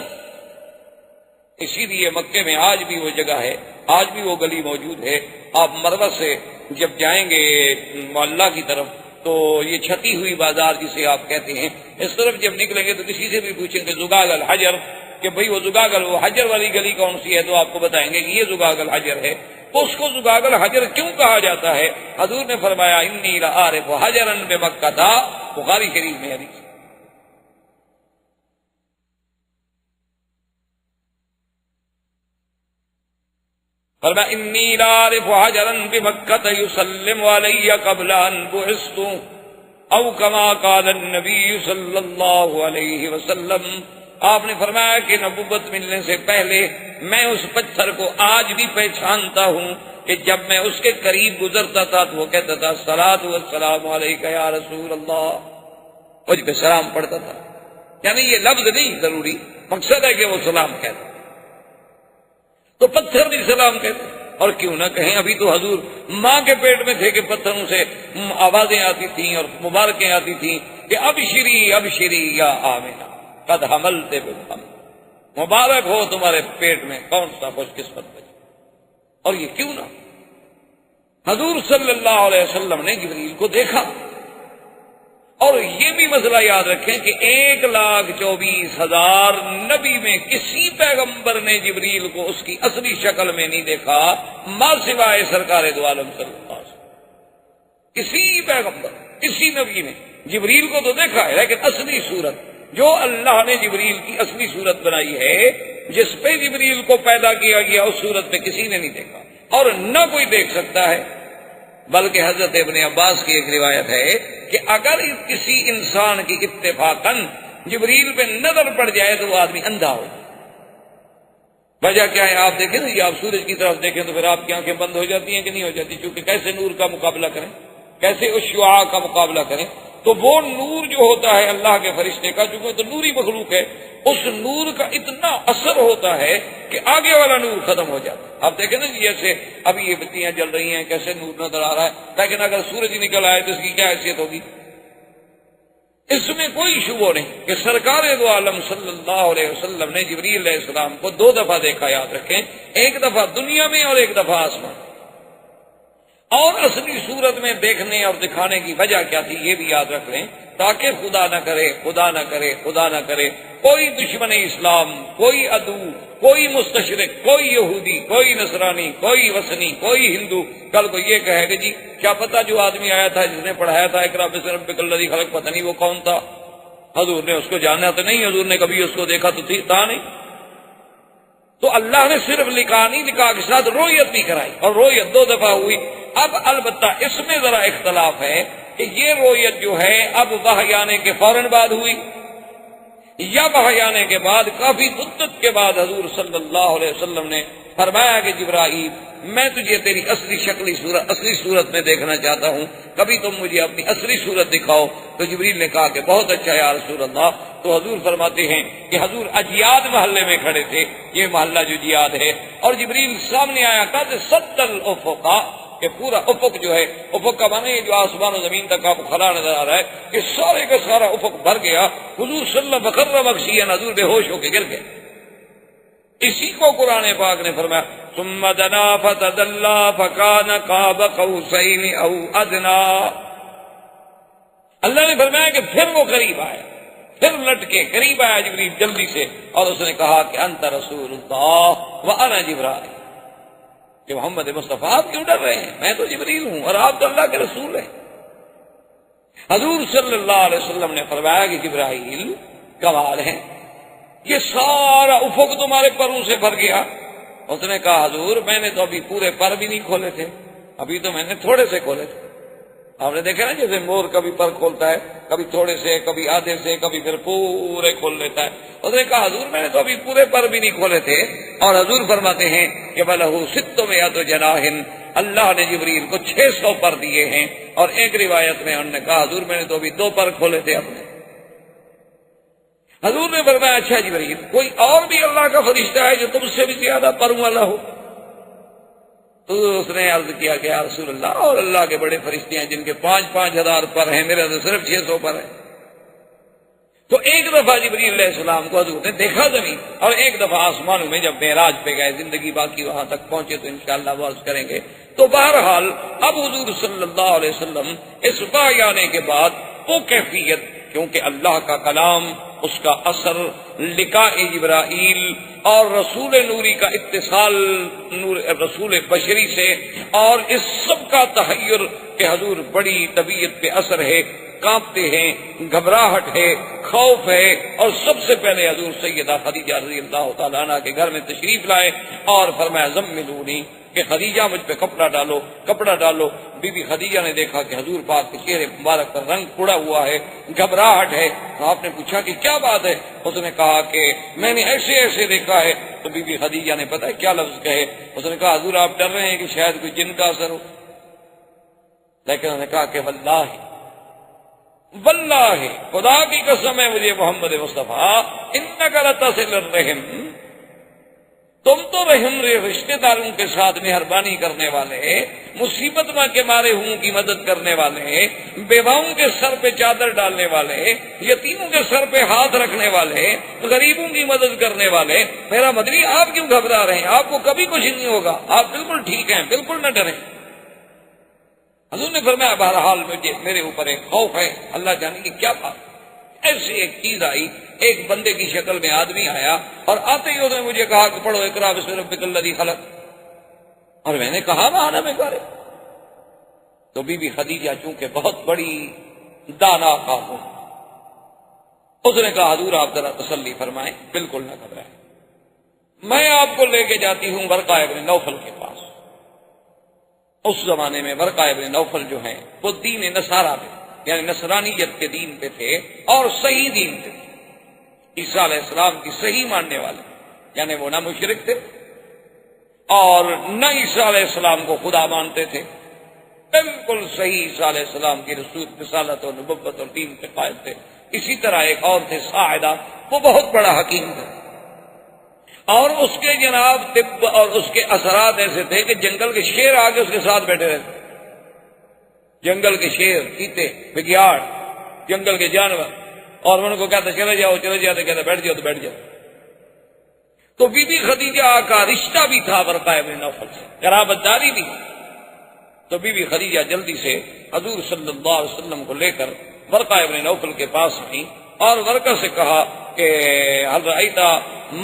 اسی لیے مکے میں آج بھی وہ جگہ ہے، آج بھی وہ گلی موجود ہے۔ آپ مروہ سے جب جائیں گے معلیٰ کی طرف تو یہ چھتی ہوئی بازار جسے آپ کہتے ہیں، اس طرف جب نکلیں گے تو کسی سے بھی پوچھیں کہ زگاگ الحجر، کہ بھئی وہ زگاگ وہ حجر والی گلی کون سی ہے، تو آپ کو بتائیں گے کہ یہ زگاگ الحجر ہے۔ تو اس کو زگاگ الحجر کیوں کہا جاتا ہے؟ حضور نے فرمایا انی لعارف حجرا بمکہ تھا، بخاری شریف میں حدیث۔ فرمایا انی لعارف حجرا بمکہ یسلم علی قبل ان بعثت، او کما قال النبی صلی اللہ علیہ وسلم۔ آپ نے فرمایا کہ نبوت ملنے سے پہلے میں اس پتھر کو آج بھی پہچانتا ہوں کہ جب میں اس کے قریب گزرتا تھا تو وہ کہتا تھا الصلاۃ والسلام علیک یا رسول اللہ، مجھ پہ سلام پڑھتا تھا۔ یعنی یہ لفظ نہیں ضروری، مقصد ہے کہ وہ سلام کہتا، تو پتھر بھی سلام کہتے، اور کیوں نہ کہیں، ابھی تو حضور ماں کے پیٹ میں تھے کہ پتھروں سے آوازیں آتی تھیں اور مبارکیں آتی تھیں کہ ابشری ابشری یا آمنہ قد حملت بمحمد، مبارک ہو تمہارے پیٹ میں کون سا خوش قسمت بچہ۔ اور یہ کیوں نہ، حضور صلی اللہ علیہ وسلم نے جبریل کو دیکھا۔ اور یہ بھی مسئلہ یاد رکھیں کہ 1,24,000 نبی میں کسی پیغمبر نے جبریل کو اس کی اصلی شکل میں نہیں دیکھا ما سوائے سرکار دو عالم صلی اللہ علیہ وسلم۔ کسی پیغمبر، کسی نبی نے جبریل کو تو دیکھا ہے، لیکن اصلی صورت جو اللہ نے جبریل کی اصلی صورت بنائی ہے، جس پہ جبریل کو پیدا کیا گیا، اس صورت پہ کسی نے نہیں دیکھا اور نہ کوئی دیکھ سکتا ہے۔ بلکہ حضرت ابن عباس کی ایک روایت ہے کہ اگر کسی انسان کی اتفاقاً جبریل پہ نظر پڑ جائے تو وہ آدمی اندھا ہو۔ وجہ کیا ہے؟ آپ دیکھیں نا، یہ آپ سورج کی طرف دیکھیں تو پھر آپ کی آنکھیں بند ہو جاتی ہیں کہ نہیں ہو جاتی؟ چونکہ کیسے نور کا مقابلہ کریں، کیسے اس شعاع کا مقابلہ کریں؟ تو وہ نور جو ہوتا ہے اللہ کے فرشتے کا، چونکہ تو نوری مخلوق ہے، اس نور کا اتنا اثر ہوتا ہے کہ آگے والا نور ختم ہو جاتا ہے۔ آپ دیکھیں نا جیسے ابھی یہ بتیاں جل رہی ہیں، کیسے نور نظر آ رہا ہے، لیکن اگر سورج نکل آئے تو اس کی کیا حیثیت ہوگی؟ اس میں کوئی شبہ نہیں کہ سرکار دو عالم صلی اللہ علیہ وسلم نے جبریل علیہ السلام کو 2 دفعہ دیکھا، یاد رکھیں، ایک دفعہ دنیا میں اور ایک دفعہ آسمان۔ اور اصلی صورت میں دیکھنے اور دکھانے کی وجہ کیا تھی یہ بھی یاد رکھ لیں، تاکہ خدا نہ کرے، خدا نہ کرے، خدا نہ کرے کوئی دشمن اسلام، کوئی عدو، کوئی مستشرق، کوئی یہودی، کوئی نصرانی، کوئی وثنی، کوئی ہندو کل کو یہ کہے کہ جی کیا پتا جو آدمی آیا تھا جس نے پڑھایا تھا اقرأ باسم ربک الذی خلق، پتہ نہیں وہ کون تھا، حضور نے اس کو جانا تو نہیں، حضور نے کبھی اس کو دیکھا تو تھا نہیں۔ تو اللہ نے صرف لکھا نہیں، لکھا کے ساتھ رویت بھی کرائی، اور رویت 2 دفعہ ہوئی۔ اب البتہ اس میں ذرا اختلاف ہے کہ یہ رویت جو ہے اب وحی آنے کے فوراً بعد ہوئی یا وحی آنے کے بعد کافی مدت کے بعد حضور صلی اللہ علیہ وسلم نے فرمایا کہ جبرائیل میں تجھے تیری اصلی صورت میں دیکھنا چاہتا ہوں، کبھی تم مجھے اپنی اصلی صورت دکھاؤ۔ تو جبریل نے کہا کہ بہت اچھا یا رسول اللہ۔ تو حضور فرماتے ہیں کہ حضور اجیاد محلے میں کھڑے تھے، یہ محلہ جو جیاد ہے، اور جبریل سامنے آیا، کہا کہ 70 الافقا، کہ پورا افق جو ہے، افق کا معنی جو آسمان و زمین تک آپ کو کھڑا نظر آ رہا ہے، کہ سارے کا سارا افق بھر گیا. حضور صلی اللہ علیہ وسلم مغشیا، حضور بے ہوش ہو کے گر گئے. اسی کو قرآن پاک نے فرمایا ثم دنا فتدلى فكان قاب قوسين او ادنى. اللہ نے فرمایا کہ پھر وہ قریب آیا، پھر لٹ کے قریب آیا جبریل جلدی سے، اور اس نے کہا کہ انت رسول اللہ وانا جبرائیل، کہ محمد مصطفیٰ آپ کیوں ڈر رہے ہیں، میں تو جبریل ہوں اور آپ تو اللہ کے رسول ہیں. حضور صلی اللہ علیہ وسلم نے فرمایا کہ جبرائیل کمال ہے، یہ سارا افق تمہارے پروں سے بھر گیا. اس نے کہا حضور میں نے تو ابھی پورے پر بھی نہیں کھولے تھے، ابھی تو میں نے تھوڑے سے کھولے تھے. آپ نے دیکھا نا جیسے مور کبھی پر کھولتا ہے، کبھی تھوڑے سے، کبھی آدھے سے، کبھی پھر پورے کھول لیتا ہے. اس نے کہا حضور میں نے تو ابھی پورے پر بھی نہیں کھولے تھے. اور حضور فرماتے ہیں کہ بلہو ستم یاد جناحن، اللہ نے جبریل کو 600 پر دیے ہیں. اور ایک روایت میں انہوں نے کہا حضور میں نے تو ابھی 2 پر کھولے تھے اپنے. حضور نے فرمایا اچھا جبریل کوئی اور بھی اللہ کا فرشتہ ہے جو تم سے بھی زیادہ پروں والا ہو؟ تو اس نے عرض کیا کہ یا رسول اللہ، اور اللہ کے بڑے فرشتے ہیں جن کے 5,000 ہزار پر ہیں، میرا تو صرف 600 پر ہے. تو ایک دفعہ جبریل علیہ السلام کو حضور نے دیکھا زمین، اور ایک دفعہ آسمانوں میں جب معراج پہ گئے، زندگی باقی وہاں تک پہنچے تو انشاءاللہ وہ عرض کریں گے. تو بہرحال اب حضور صلی اللہ علیہ وسلم اس وحی آنے کے بعد وہ کیفیت، کیونکہ اللہ کا کلام، اس کا اثر، لقاء جبرائیل اور رسول نوری کا اتصال نور رسول بشری سے، اور اس سب کا تحیر کہ حضور بڑی طبیعت پہ اثر ہے، کانپتے ہیں، گھبراہٹ ہے، خوف ہے. اور سب سے پہلے حضور سیدہ خدیجہ رضی اللہ تعالیٰ عنہ کے گھر میں تشریف لائے اور فرمایا زملونی، کہ خدیجہ مجھ پہ کپڑا ڈالو، کپڑا ڈالو. بی بی خدیجہ نے دیکھا کہ حضور پاک کے چہرے مبارک پر رنگ اڑا ہوا ہے، گھبراہٹ ہے. تو آپ نے پوچھا کہ کیا بات ہے؟ اس نے کہا کہ میں نے ایسے ایسے دیکھا ہے. تو بی بی خدیجہ نے پتہ ہے کیا لفظ کہے؟ اس نے کہا حضور آپ ڈر رہے ہیں کہ شاید کوئی جن کا اثر ہو. لیکن انہوں نے کہا کہ واللہ واللہ خدا کی قسم ہے مجھے محمد مصطفیٰ انک لتصل الرحم، تم تو رحم رشتے داروں کے ساتھ مہربانی کرنے والے، مصیبت میں کے مارے ہوں کی مدد کرنے والے، بیواؤں کے سر پہ چادر ڈالنے والے، یتیموں کے سر پہ ہاتھ رکھنے والے، غریبوں کی مدد کرنے والے. میرا مدنی آپ کیوں گھبرا رہے ہیں؟ آپ کو کبھی کچھ نہیں ہوگا، آپ بالکل ٹھیک ہیں، بالکل نہ ڈریں. حضور نے فرمایا بہرحال میرے اوپر ایک خوف ہے، اللہ جانے کی کیا بات. ایسی ایک چیز آئی، ایک بندے کی شکل میں آدمی آیا، اور آتے ہی اس نے مجھے کہا کہ پڑھو اقرا بسم ربک الذی خلق، اور میں نے کہا مانا میں کرے. تو بی بی خدیجہ چونکہ بہت بڑی دانا خاتون، اس نے کہا حضور آپ ذرا تسلی فرمائیں، بالکل نہ گھبرائیں، میں آپ کو لے کے جاتی ہوں ورقہ ابن نوفل کے پاس. اس زمانے میں ورقہ ابن نوفل جو ہیں وہ دین نصارہ پہ، یعنی نصرانیت کے دین پہ تھے، اور صحیح دین پہ تھے، عیسیٰ علیہ السلام کی صحیح ماننے والے، یعنی وہ نہ مشرک تھے اور نہ عیسیٰ علیہ السلام کو خدا مانتے تھے، بالکل صحیح عیسیٰ علیہ السلام کی رسالت اور نبوت اور دین پہ قائم تھے. اسی طرح ایک اور تھے ساعدہ، وہ بہت بڑا حکیم تھا، اور اس کے جناب طب اور اس کے اثرات ایسے تھے کہ جنگل کے شیر آگے اس کے ساتھ بیٹھے رہتے، جنگل کے شیر، چیتے، بگیاڑ، جنگل کے جانور، اور ان کو کہتا چلے جاؤ چلے جاؤ، تو کہتا بیٹھ جاؤ تو بیٹھ جاؤ. تو بی بی خدیجہ کا رشتہ بھی تھا ورقہ ابن نوفل سے، قرابت داری بھی. تو بی بی خدیجہ جلدی سے حضور صلی اللہ علیہ وسلم کو لے کر ورقہ ابن نوفل کے پاس آئی، اور ورقہ سے کہا کہ حل رأیتا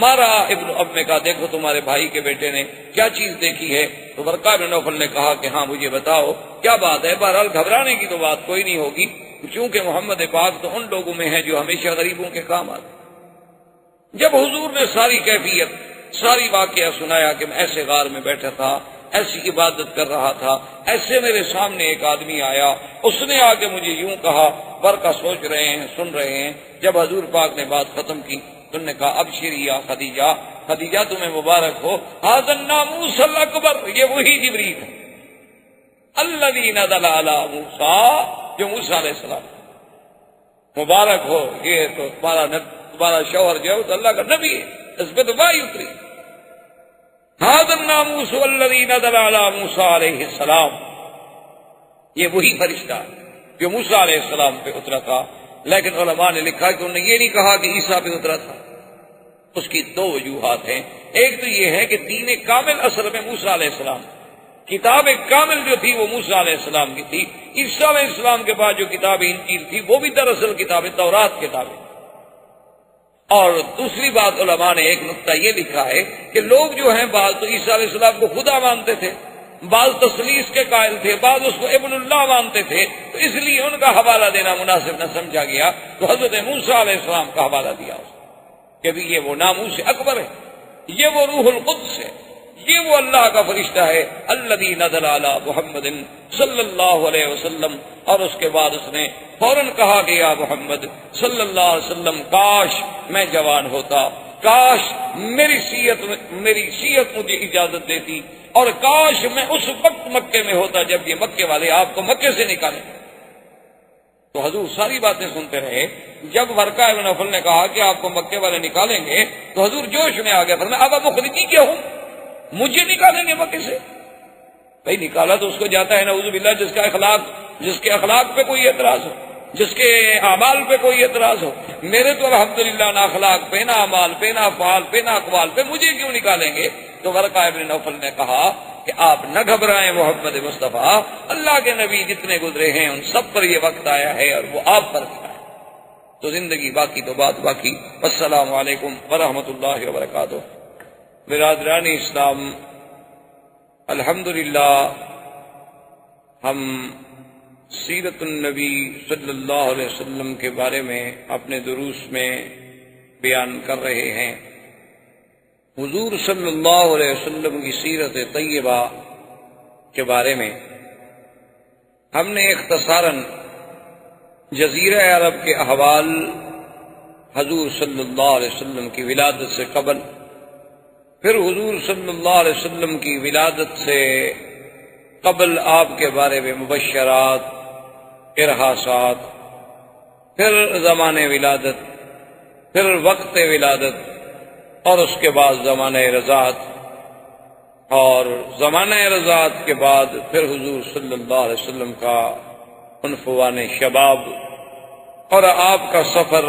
مارا ابن اب نے کہا دیکھو تمہارے بھائی کے بیٹے نے کیا چیز دیکھی ہے. تو ورقہ ابن نوفل نے کہا کہ ہاں مجھے بتاؤ کیا بات ہے. بہرحال گھبرانے کی تو بات کوئی نہیں ہوگی، چونکہ محمد پاک تو ان لوگوں میں ہے جو ہمیشہ غریبوں کے کام آتے. جب حضور نے ساری کیفیت، ساری واقعہ سنایا کہ میں ایسے غار میں بیٹھا تھا، ایسی عبادت کر رہا تھا، ایسے میرے سامنے ایک آدمی آیا، اس نے آ کے مجھے یوں کہا. ورقہ سوچ رہے ہیں، سن رہے ہیں. جب حضور پاک نے بات ختم کی تو نے کہا ابشری یا خدیجہ، خدیجہ تمہیں مبارک ہو، ھذا الناموس الاکبر، یہ وہی جبریل ہے الذی نزل علی موسیٰ، جو موسیٰ علیہ السلام. مبارک ہو، یہ تو تمہارا شوہر جو ہے تو اللہ کا نبی ہے، اس پہ تو وحی اتری. ھذا الناموس الذی نزل علی موسیٰ علیہ السلام، یہ وہی فرشتہ جو موسیٰ علیہ السلام پہ اترا تھا، لیکن علماء نے لکھا کہ انہوں نے یہ نہیں کہا کہ عیسیٰ پہ اترا تھا۔ اس کی دو وجوہات ہیں۔ ایک تو یہ ہے کہ دین کامل اصل میں موسیٰ علیہ السلام، کتاب کامل جو تھی وہ موسیٰ علیہ السلام کی تھی۔ عیسیٰ علیہ السلام کے بعد جو کتاب انجیل تھی وہ بھی دراصل کتاب تورات کتاب ہے۔ اور دوسری بات علماء نے ایک نقطہ یہ لکھا ہے کہ لوگ جو ہیں بعض تو عیسیٰ علیہ السلام کو خدا مانتے تھے، بعض تثلیث کے قائل تھے، بعض اس کو ابن اللہ مانتے تھے، تو اس لیے ان کا حوالہ دینا مناسب نہ سمجھا گیا، تو حضرت موسیٰ علیہ السلام کا حوالہ دیا اس کہ بھی یہ وہ ناموس اکبر ہے، یہ وہ روح القدس ہے، یہ وہ اللہ کا فرشتہ ہے الذی نزل علی محمد صلی اللہ علیہ وسلم۔ اور اس کے بعد اس نے فوراً کہا کہ یا محمد صلی اللہ علیہ وسلم، کاش میں جوان ہوتا، کاش میری صحت مجھے اجازت دیتی، اور کاش میں اس وقت مکے میں ہوتا جب یہ مکے والے آپ کو مکے سے نکالیں۔ تو حضور ساری باتیں سنتے رہے۔ جب ورقہ ابن نوفل نے کہا کہ آپ کو مکے والے نکالیں گے تو حضور جوش میں آ گیا، فرمایا اب مخرجی کیا ہوں، مجھے نکالیں گے مکے سے؟ بھائی نکالا تو اس کو جاتا ہے نعوذ باللہ جس کے اخلاق پہ کوئی اعتراض ہو، جس کے اعمال پہ کوئی اعتراض ہو۔ میرے تو الحمدللہ نہ اخلاق پہ، نہ اعمال پہ، نہ افعال پہ، نہ اقوال پہ، مجھے کیوں نکالیں گے؟ تو ورقہ ابن نوفل نے کہا کہ آپ نہ گھبرائیں محمد مصطفیٰ، اللہ کے نبی جتنے گزرے ہیں ان سب پر یہ وقت آیا ہے اور وہ آپ پر ہے، تو زندگی باقی تو بات باقی۔ السلام علیکم ورحمۃ اللہ وبرکاتہ۔ برادران اسلام، الحمدللہ ہم سیرت النبی صلی اللہ علیہ وسلم کے بارے میں اپنے دروس میں بیان کر رہے ہیں۔ حضور صلی اللہ علیہ وسلم کی سیرت طیبہ کے بارے میں ہم نے اختصاراً جزیرہ عرب کے احوال، حضور صلی اللہ علیہ وسلم کی ولادت سے قبل، پھر حضور صلی اللہ علیہ وسلم کی ولادت سے قبل آپ کے بارے میں مبشرات، ارہاسات، پھر زمانہ ولادت، پھر وقت ولادت، اور اس کے بعد زمانہ رضاعت، اور زمانہ رضاعت کے بعد پھر حضور صلی اللہ علیہ وسلم کا عنفوان شباب اور آپ کا سفر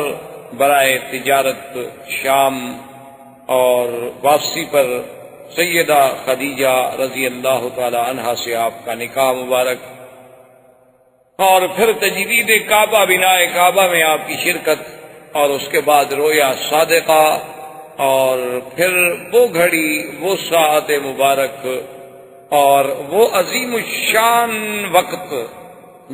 برائے تجارت شام اور واپسی پر سیدہ خدیجہ رضی اللہ تعالی عنہا سے آپ کا نکاح مبارک، اور پھر تجدید کعبہ، بناء کعبہ میں آپ کی شرکت، اور اس کے بعد رویا صادقہ، اور پھر وہ گھڑی، وہ ساعت مبارک، اور وہ عظیم الشان وقت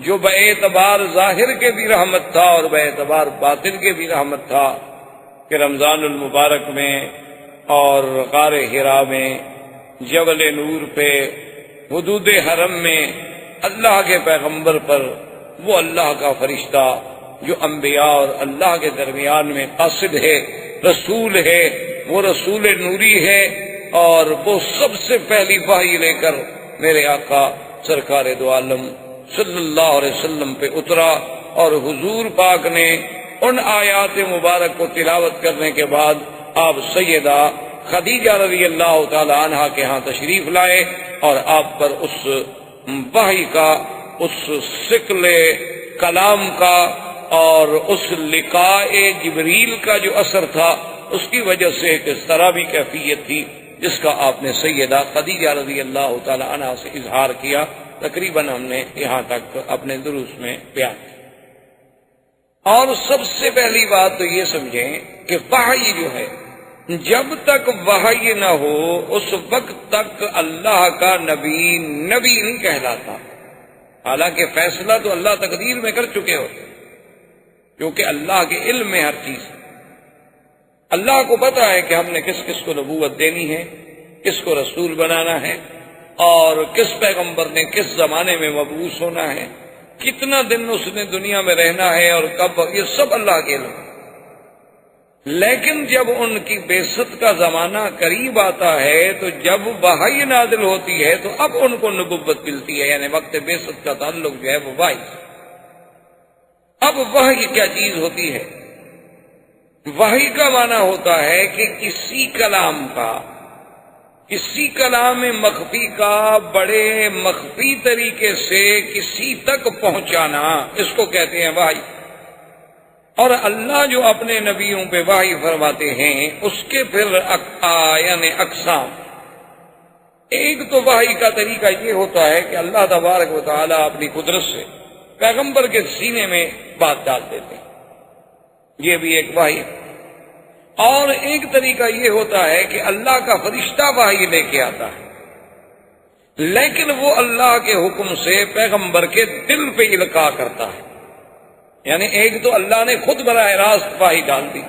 جو بے اعتبار ظاہر کے بھی رحمت تھا اور بے اعتبار باطن کے بھی رحمت تھا، کہ رمضان المبارک میں اور غار حرا میں، جبل نور پہ، حدود حرم میں، اللہ کے پیغمبر پر وہ اللہ کا فرشتہ جو انبیاء اور اللہ کے درمیان میں قاصد ہے، رسول ہے، وہ رسول نوری ہے، اور وہ سب سے پہلی وحی لے کر میرے آقا سرکار دو عالم صلی اللہ علیہ وسلم پہ اترا، اور حضور پاک نے ان آیات مبارک کو تلاوت کرنے کے بعد آپ سیدہ خدیجہ رضی اللہ تعالی عنہا کے ہاں تشریف لائے، اور آپ پر اس وحی کا، اس ثقل کلام کا اور اس لقاء جبریل کا جو اثر تھا، اس کی وجہ سے ایک اس طرح بھی کیفیت تھی جس کا آپ نے سیدہ خدیجہ رضی اللہ تعالی عنہا سے اظہار کیا۔ تقریباً ہم نے یہاں تک اپنے دروس میں بیان کیا۔ اور سب سے پہلی بات تو یہ سمجھیں کہ وحی جو ہے، جب تک وحی نہ ہو اس وقت تک اللہ کا نبی نہیں کہلاتا، حالانکہ فیصلہ تو اللہ تقدیر میں کر چکے ہو، کیونکہ اللہ کے علم میں ہر چیز ہے۔ اللہ کو پتا ہے کہ ہم نے کس کس کو نبوت دینی ہے، کس کو رسول بنانا ہے، اور کس پیغمبر نے کس زمانے میں مبعوث ہونا ہے، کتنا دن اس نے دنیا میں رہنا ہے اور کب، یہ سب اللہ کے علم ہے۔ لیکن جب ان کی بعثت کا زمانہ قریب آتا ہے، تو جب وحی نازل ہوتی ہے تو اب ان کو نبوت ملتی ہے، یعنی وقت بعثت کا تعلق جو ہے وہ وحی۔ اب وحی کیا چیز ہوتی ہے؟ وحی کا معنی ہوتا ہے کہ کسی کلام کا کسی کلام مخفی کا بڑے مخفی طریقے سے کسی تک پہنچانا، اس کو کہتے ہیں وحی۔ اور اللہ جو اپنے نبیوں پہ وحی فرماتے ہیں اس کے پھر یعنی اقسام۔ ایک تو وحی کا طریقہ یہ ہوتا ہے کہ اللہ تبارک و تعالیٰ اپنی قدرت سے پیغمبر کے سینے میں بات ڈال دیتے ہیں، یہ بھی ایک وحی ہے۔ اور ایک طریقہ یہ ہوتا ہے کہ اللہ کا فرشتہ وحی لے کے آتا ہے، لیکن وہ اللہ کے حکم سے پیغمبر کے دل پہ القاء کرتا ہے۔ یعنی ایک تو اللہ نے خود براہ راست وحی ڈال دی،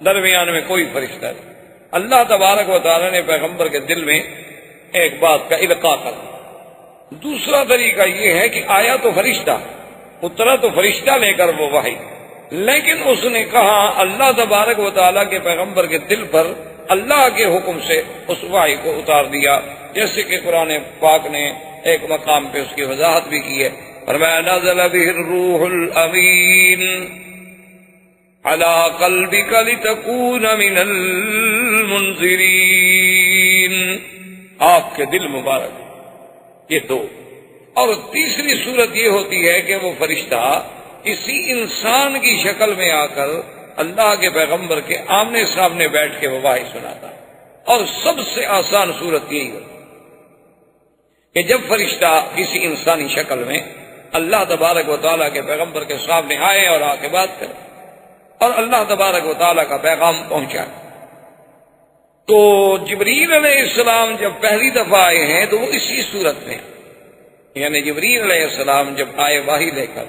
درمیان میں کوئی فرشتہ نہیں، اللہ تبارک و تعالیٰ نے پیغمبر کے دل میں ایک بات کا القاء کر دیا۔ دوسرا طریقہ یہ ہے کہ آیا تو فرشتہ، اترا تو فرشتہ لے کر وہ وحی، لیکن اس نے کہا اللہ تبارک و تعالیٰ کے پیغمبر کے دل پر اللہ کے حکم سے اس وحی کو اتار دیا، جیسے کہ قرآن پاک نے ایک مقام پہ اس کی وضاحت بھی کی ہے، فرمایا نزل به الروح الامین علی قلبک لتکون من المنذرین، آپ کے دل مبارک، یہ دو۔ اور تیسری صورت یہ ہوتی ہے کہ وہ فرشتہ کسی انسان کی شکل میں آ کر اللہ کے پیغمبر کے آمنے سامنے بیٹھ کے وہ وحی سناتا ہے۔ اور سب سے آسان صورت یہی ہوتی کہ جب فرشتہ کسی انسانی شکل میں اللہ تبارک و تعالیٰ کے پیغمبر کے سامنے آئے اور آ کے بات کرے اور اللہ تبارک و تعالیٰ کا پیغام پہنچائے۔ تو جبریل علیہ السلام جب پہلی دفعہ آئے ہیں تو وہ اسی صورت میں، یعنی جبریل علیہ السلام جب آئے وحی لے کر،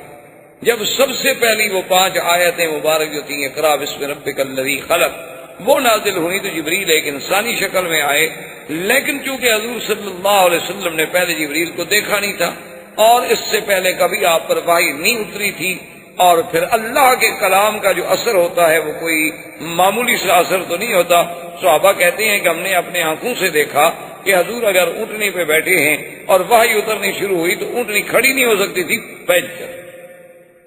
جب سب سے پہلی وہ 5 آیتیں مبارک جو تھیں اقرا بسم ربک الذی خلق، وہ نازل ہوئی تو جبریل ایک انسانی شکل میں آئے، لیکن چونکہ حضور صلی اللہ علیہ وسلم نے پہلے جبریل کو دیکھا نہیں تھا اور اس سے پہلے کبھی آپ پر وحی نہیں اتری تھی، اور پھر اللہ کے کلام کا جو اثر ہوتا ہے وہ کوئی معمولی سا اثر تو نہیں ہوتا۔ صحابہ کہتے ہیں کہ ہم نے اپنے آنکھوں سے دیکھا کہ حضور اگر اونٹنی پہ بیٹھے ہیں اور وحی اترنی شروع ہوئی تو اونٹنی کھڑی نہیں ہو سکتی تھی، بیٹھ کر۔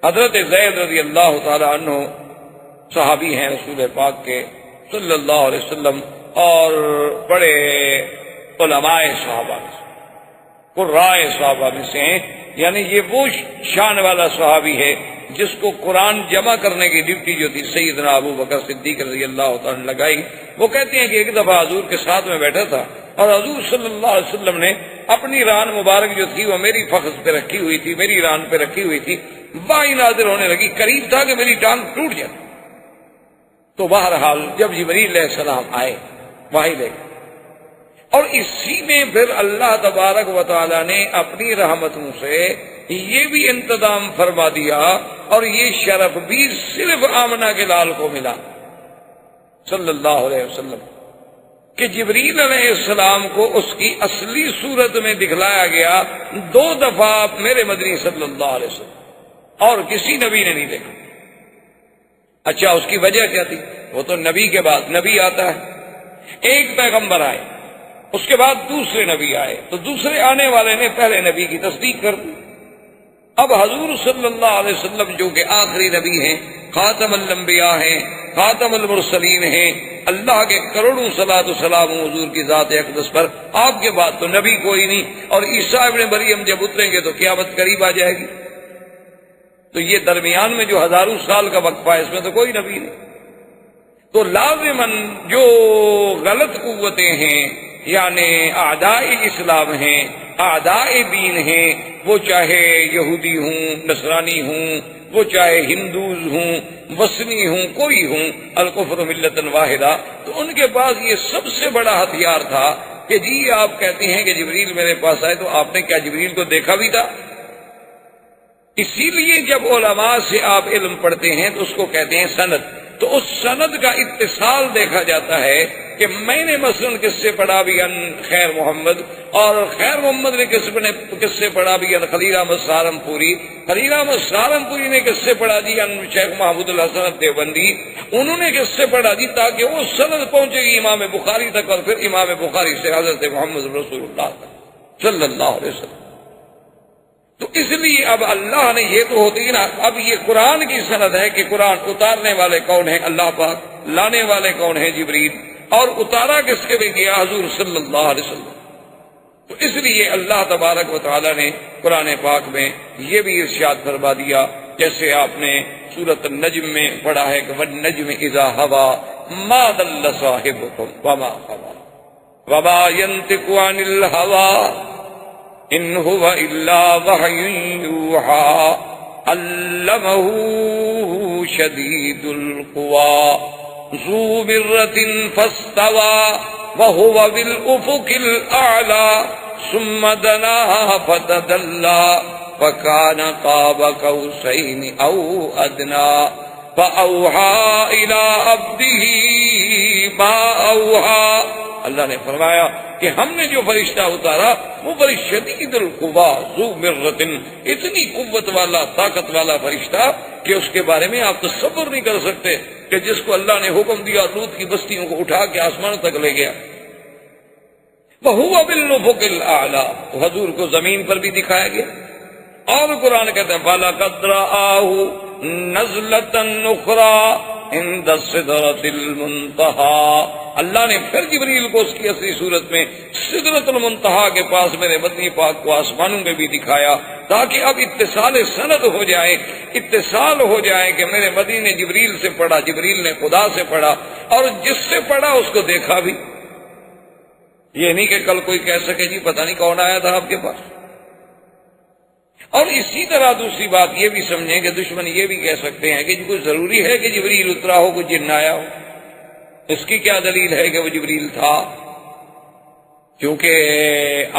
حضرت زید رضی اللہ تعالی عنہ صحابی ہیں رسول پاک کے صلی اللہ علیہ وسلم، اور بڑے علماء صحابہ میں سے، قرائے صحابہ میں سے ہیں، یعنی یہ وہ شان والا صحابی ہے جس کو قرآن جمع کرنے کی ڈیوٹی جو تھی سیدنا ابو بکر صدیق رضی اللہ تعالی لگائی۔ وہ کہتے ہیں کہ ایک دفعہ حضور کے ساتھ میں بیٹھا تھا اور حضور صلی اللہ علیہ وسلم نے اپنی ران مبارک جو تھی وہ میری فخذ پہ رکھی ہوئی تھی، میری ران پہ رکھی ہوئی تھی، وحی نازل ہونے لگی، قریب تھا کہ میری ٹانگ ٹوٹ جائے۔ تو بہرحال جب جبریل علیہ السلام آئے وحی لے کر، اور اسی میں پھر اللہ تبارک و تعالی نے اپنی رحمتوں سے یہ بھی انتظام فرما دیا، اور یہ شرف بھی صرف آمنہ کے لال کو ملا صلی اللہ علیہ وسلم، کہ جبریل علیہ السلام کو اس کی اصلی صورت میں دکھلایا گیا 2 دفعہ میرے مدنی صلی اللہ علیہ وسلم، اور کسی نبی نے نہیں دیکھا۔ اچھا اس کی وجہ کیا تھی؟ وہ تو نبی کے بعد نبی آتا ہے، ایک پیغمبر آئے، اس کے بعد دوسرے نبی آئے، تو دوسرے آنے والے نے پہلے نبی کی تصدیق کر دی۔ اب حضور صلی اللہ علیہ وسلم جو کہ آخری نبی ہیں، خاتم الانبیاء ہیں، خاتم المرسلین ہیں، اللہ کے کروڑوں صلاۃ و سلام حضور کی ذات اقدس پر، آپ کے بعد تو نبی کوئی نہیں، اور عیسیٰ ابن مریم جب اتریں گے تو قیامت قریب آ جائے گی، تو یہ درمیان میں جو ہزاروں سال کا وقفہ ہے اس میں تو کوئی نبی نہیں۔ تو لازماً جو غلط قوتیں ہیں، یعنی اعداء اسلام ہیں، اعداء دین ہیں، وہ چاہے یہودی ہوں، نصرانی ہوں، وہ چاہے ہندوز ہوں، وثنی ہوں، کوئی ہوں، الکفر ملۃ واحدہ، تو ان کے پاس یہ سب سے بڑا ہتھیار تھا کہ جی آپ کہتے ہیں کہ جبریل میرے پاس آئے، تو آپ نے کیا جبریل کو دیکھا بھی تھا؟ اسی لیے جب علماء سے آپ علم پڑھتے ہیں تو اس کو کہتے ہیں سند، تو اس سند کا اتصال دیکھا جاتا ہے کہ میں نے مثلا کس سے پڑھا بھی ان خیر محمد، اور خیر محمد نے کس سے پڑھا بھی ان خلیل احمد سہارنپوری، خلیل احمد سہارنپوری نے کس سے پڑھا جی ان شیخ محمود الحسن دیوبندی، انہوں نے کس سے پڑھا جی، تاکہ وہ سند پہنچے گی امام بخاری تک، اور پھر امام بخاری سے حضرت محمد رسول اللہ صلی اللہ علیہ وسلم۔ تو اس لیے اب اللہ نے یہ تو ہوتی نا، اب یہ قرآن کی سند ہے کہ قرآن اتارنے والے کون ہیں؟ اللہ پاک، لانے والے کون ہیں؟ جبریل۔ اور اتارا کس کے لیے گیا؟ حضور صلی اللہ علیہ وسلم۔ تو اس لیے اللہ تبارک و تعالی نے قرآن پاک میں یہ بھی ارشاد فرما دیا، جیسے آپ نے سورۃ النجم میں پڑھا ہے کہ والنجم اذا ہوا ما ضل صاحبکم وما غوی وما ينطق عن الهوى ان هو الا وحی یوحی علمه شدید القوى ذو مرة فاستوى وهو بالأفق الأعلى ثم دنا فتدلى فكان قاب قوسين أو أدنى فأوحى إلى عبده ما أوحى۔ اللہ نے فرمایا کہ ہم نے جو فرشتہ اتارا وہ بڑی شدید القوا ذو مرۃ، اتنی قوت والا طاقت والا فرشتہ کہ اس کے بارے میں آپ تصور نہیں کر سکتے کہ جس کو اللہ نے حکم دیا لوط کی بستیوں کو اٹھا کے آسمان تک لے گیا۔ وَهُوَ بِالْأُفُقِ الْأَعْلَى، حضور کو زمین پر بھی دکھایا گیا۔ اور قرآن کہتے ہیں فَلَقَدْ رَآهُ نَزْلَةً أُخْرَى عِندَ السِّدْرَةِ الْمُنتَهَى، اللہ نے پھر جبریل کو اس کی اصلی صورت میں سدرۃ المنتہا کے پاس میرے مدنی پاک کو آسمانوں میں بھی دکھایا، تاکہ اب اتصال سند ہو جائے، اتصال ہو جائے کہ میرے مدنی نے جبریل سے پڑھا، جبریل نے خدا سے پڑھا، اور جس سے پڑھا اس کو دیکھا بھی۔ یہ نہیں کہ کل کوئی کہہ سکے جی پتہ نہیں کون آیا تھا آپ کے پاس۔ اور اسی طرح دوسری بات یہ بھی سمجھیں کہ دشمن یہ بھی کہہ سکتے ہیں کہ کوئی ضروری ہے کہ جبریل اترا ہو، کوئی جن آیا ہو، اس کی کیا دلیل ہے کہ وہ جبریل تھا؟ کیونکہ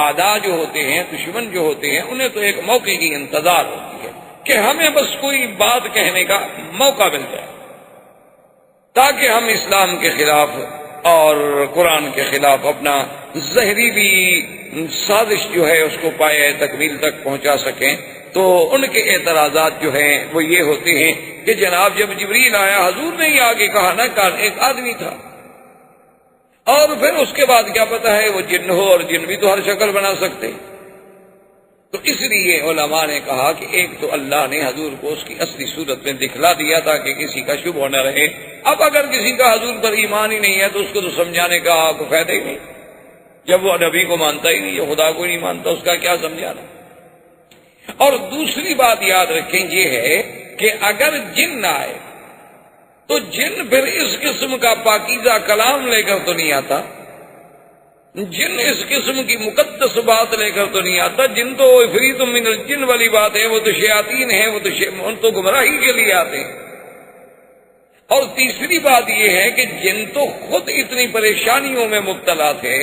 اعداء جو ہوتے ہیں، دشمن جو ہوتے ہیں، انہیں تو ایک موقع کی انتظار ہوتی ہے کہ ہمیں بس کوئی بات کہنے کا موقع مل جائے تاکہ ہم اسلام کے خلاف اور قرآن کے خلاف اپنا زہریلی سازش جو ہے اس کو پائے تکمیل تک پہنچا سکیں۔ تو ان کے اعتراضات جو ہیں وہ یہ ہوتے ہیں کہ جناب جب جبریل آیا حضور نے ہی آگے کہا نا کہ ایک آدمی تھا، اور پھر اس کے بعد کیا پتہ ہے وہ جن ہو، اور جن بھی تو ہر شکل بنا سکتے۔ تو اس لیے علماء نے کہا کہ ایک تو اللہ نے حضور کو اس کی اصلی صورت میں دکھلا دیا تاکہ کسی کا شبہ نہ رہے۔ اب اگر کسی کا حضور پر ایمان ہی نہیں ہے تو اس کو تو سمجھانے کا کوئی فائدہ ہی نہیں، جب وہ نبی کو مانتا ہی نہیں، جو خدا کو نہیں مانتا، اس کا کیا سمجھانا۔ اور دوسری بات یاد رکھیں یہ ہے کہ اگر جن نہ آئے تو جن پھر اس قسم کا پاکیزہ کلام لے کر تو نہیں آتا، جن اس قسم کی مقدس بات لے کر تو نہیں آتا، جن تو عفریت من الجن والی بات ہے، وہ تو شیاطین ہیں، وہ تو گمراہی کے لیے آتے ہیں۔ اور تیسری بات یہ ہے کہ جن تو خود اتنی پریشانیوں میں مبتلا تھے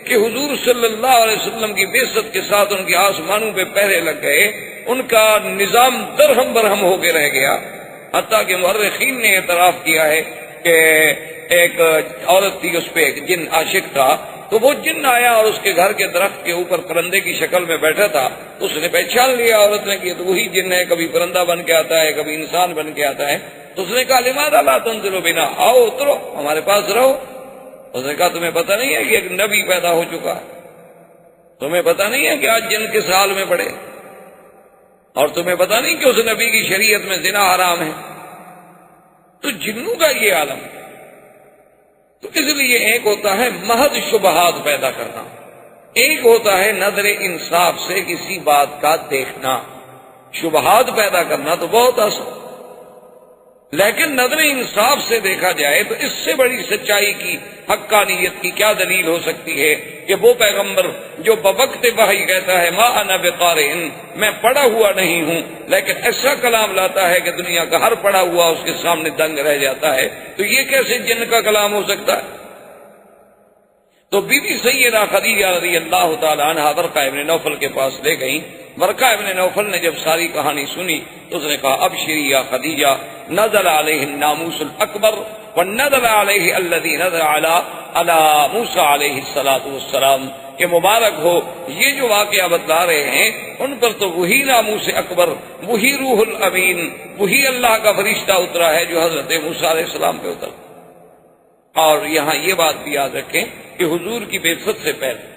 کہ حضور صلی اللہ علیہ وسلم کی بعثت کے ساتھ ان کے آسمانوں پہ پہرے لگ گئے، ان کا نظام درہم برہم ہو کے رہ گیا، حتیٰ کہ مورخین نے اعتراف کیا ہے کہ ایک عورت تھی، اس پہ ایک جن عاشق تھا، تو وہ جن آیا اور اس کے گھر کے درخت کے اوپر پرندے کی شکل میں بیٹھا تھا، اس نے پہچان لیا عورت نے کہ تو وہی جن ہے، کبھی پرندہ بن کے آتا ہے، کبھی انسان بن کے آتا ہے۔ تو اس نے کہا لماذا لا تنزلوا بنا، آؤ اترو ہمارے پاس رہو۔ اس نے کہا تمہیں پتہ نہیں ہے کہ ایک نبی پیدا ہو چکا ہے، تمہیں پتہ نہیں ہے کہ آج جن کس حال میں پڑے، اور تمہیں پتہ نہیں کہ اس نبی کی شریعت میں زنا حرام ہے۔ تو جنوں کا یہ عالم، تو اس لیے ایک ہوتا ہے محض شبہات پیدا کرنا، ایک ہوتا ہے نظر انصاف سے کسی بات کا دیکھنا۔ شبہات پیدا کرنا تو بہت آسان، لیکن نظر انصاف سے دیکھا جائے تو اس سے بڑی سچائی کی، حقانیت کی کیا دلیل ہو سکتی ہے کہ وہ پیغمبر جو بوقت وحی کہتا ہے ما انا بقارئ، میں پڑھا ہوا نہیں ہوں، لیکن ایسا کلام لاتا ہے کہ دنیا کا ہر پڑھا ہوا اس کے سامنے دنگ رہ جاتا ہے، تو یہ کیسے جن کا کلام ہو سکتا ہے؟ تو بی بی سیدہ خدیجہ رضی اللہ تعالی عنہ ورقہ ابن نوفل کے پاس لے گئیں۔ ورقہ ابن نوفل نے جب ساری کہانی سنی تو اس نے کہا ابشری یا خدیجہ، نزل علیہ الناموس الاکبر ونزل علیہ الذی نزل علی موسیٰ علیہ السلام، کہ مبارک ہو یہ جو واقعہ بتلا رہے ہیں ان پر تو وہی ناموس اکبر، وہی روح الامین، وہی اللہ کا فرشتہ اترا ہے جو حضرت موسیٰ علیہ السلام پہ اترا۔ اور یہاں یہ بات بھی یاد رکھیں کہ حضور کی بعثت سے پہلے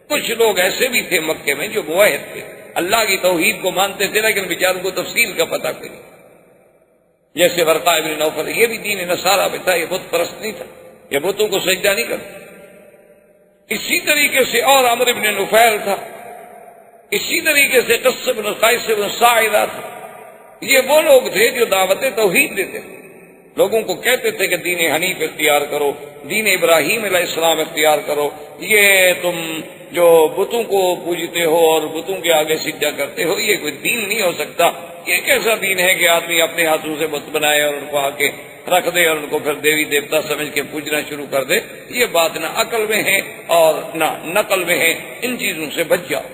کچھ لوگ ایسے بھی تھے مکے میں جو موحد تھے، اللہ کی توحید کو مانتے تھے، لیکن بیچاروں کو تفصیل کا پتہ نہیں، جیسے ورقہ ابن نوفل، یہ بھی دین نصارہ میں تھا، یہ بت پرست نہیں تھا، یہ بتوں کو سجدہ نہیں کرتے۔ اسی طریقے سے اور عمرو بن نفیل تھا، اسی طریقے سے قص بن قیس بن ساعدہ تھا۔ یہ وہ لوگ تھے جو دعوت توحید دیتے تھے، لوگوں کو کہتے تھے کہ دین حنیف اختیار کرو، دین ابراہیم علیہ السلام اختیار کرو، یہ تم جو بتوں کو پوجتے ہو اور بتوں کے آگے سجدہ کرتے ہو یہ کوئی دین نہیں ہو سکتا۔ یہ کیسا دین ہے کہ آدمی اپنے ہاتھوں سے بت بنائے اور ان کو آ کے رکھ دے اور ان کو پھر دیوی دیوتا سمجھ کے پوجنا شروع کر دے؟ یہ بات نہ عقل میں ہے اور نہ نقل میں ہے، ان چیزوں سے بچ جاؤ۔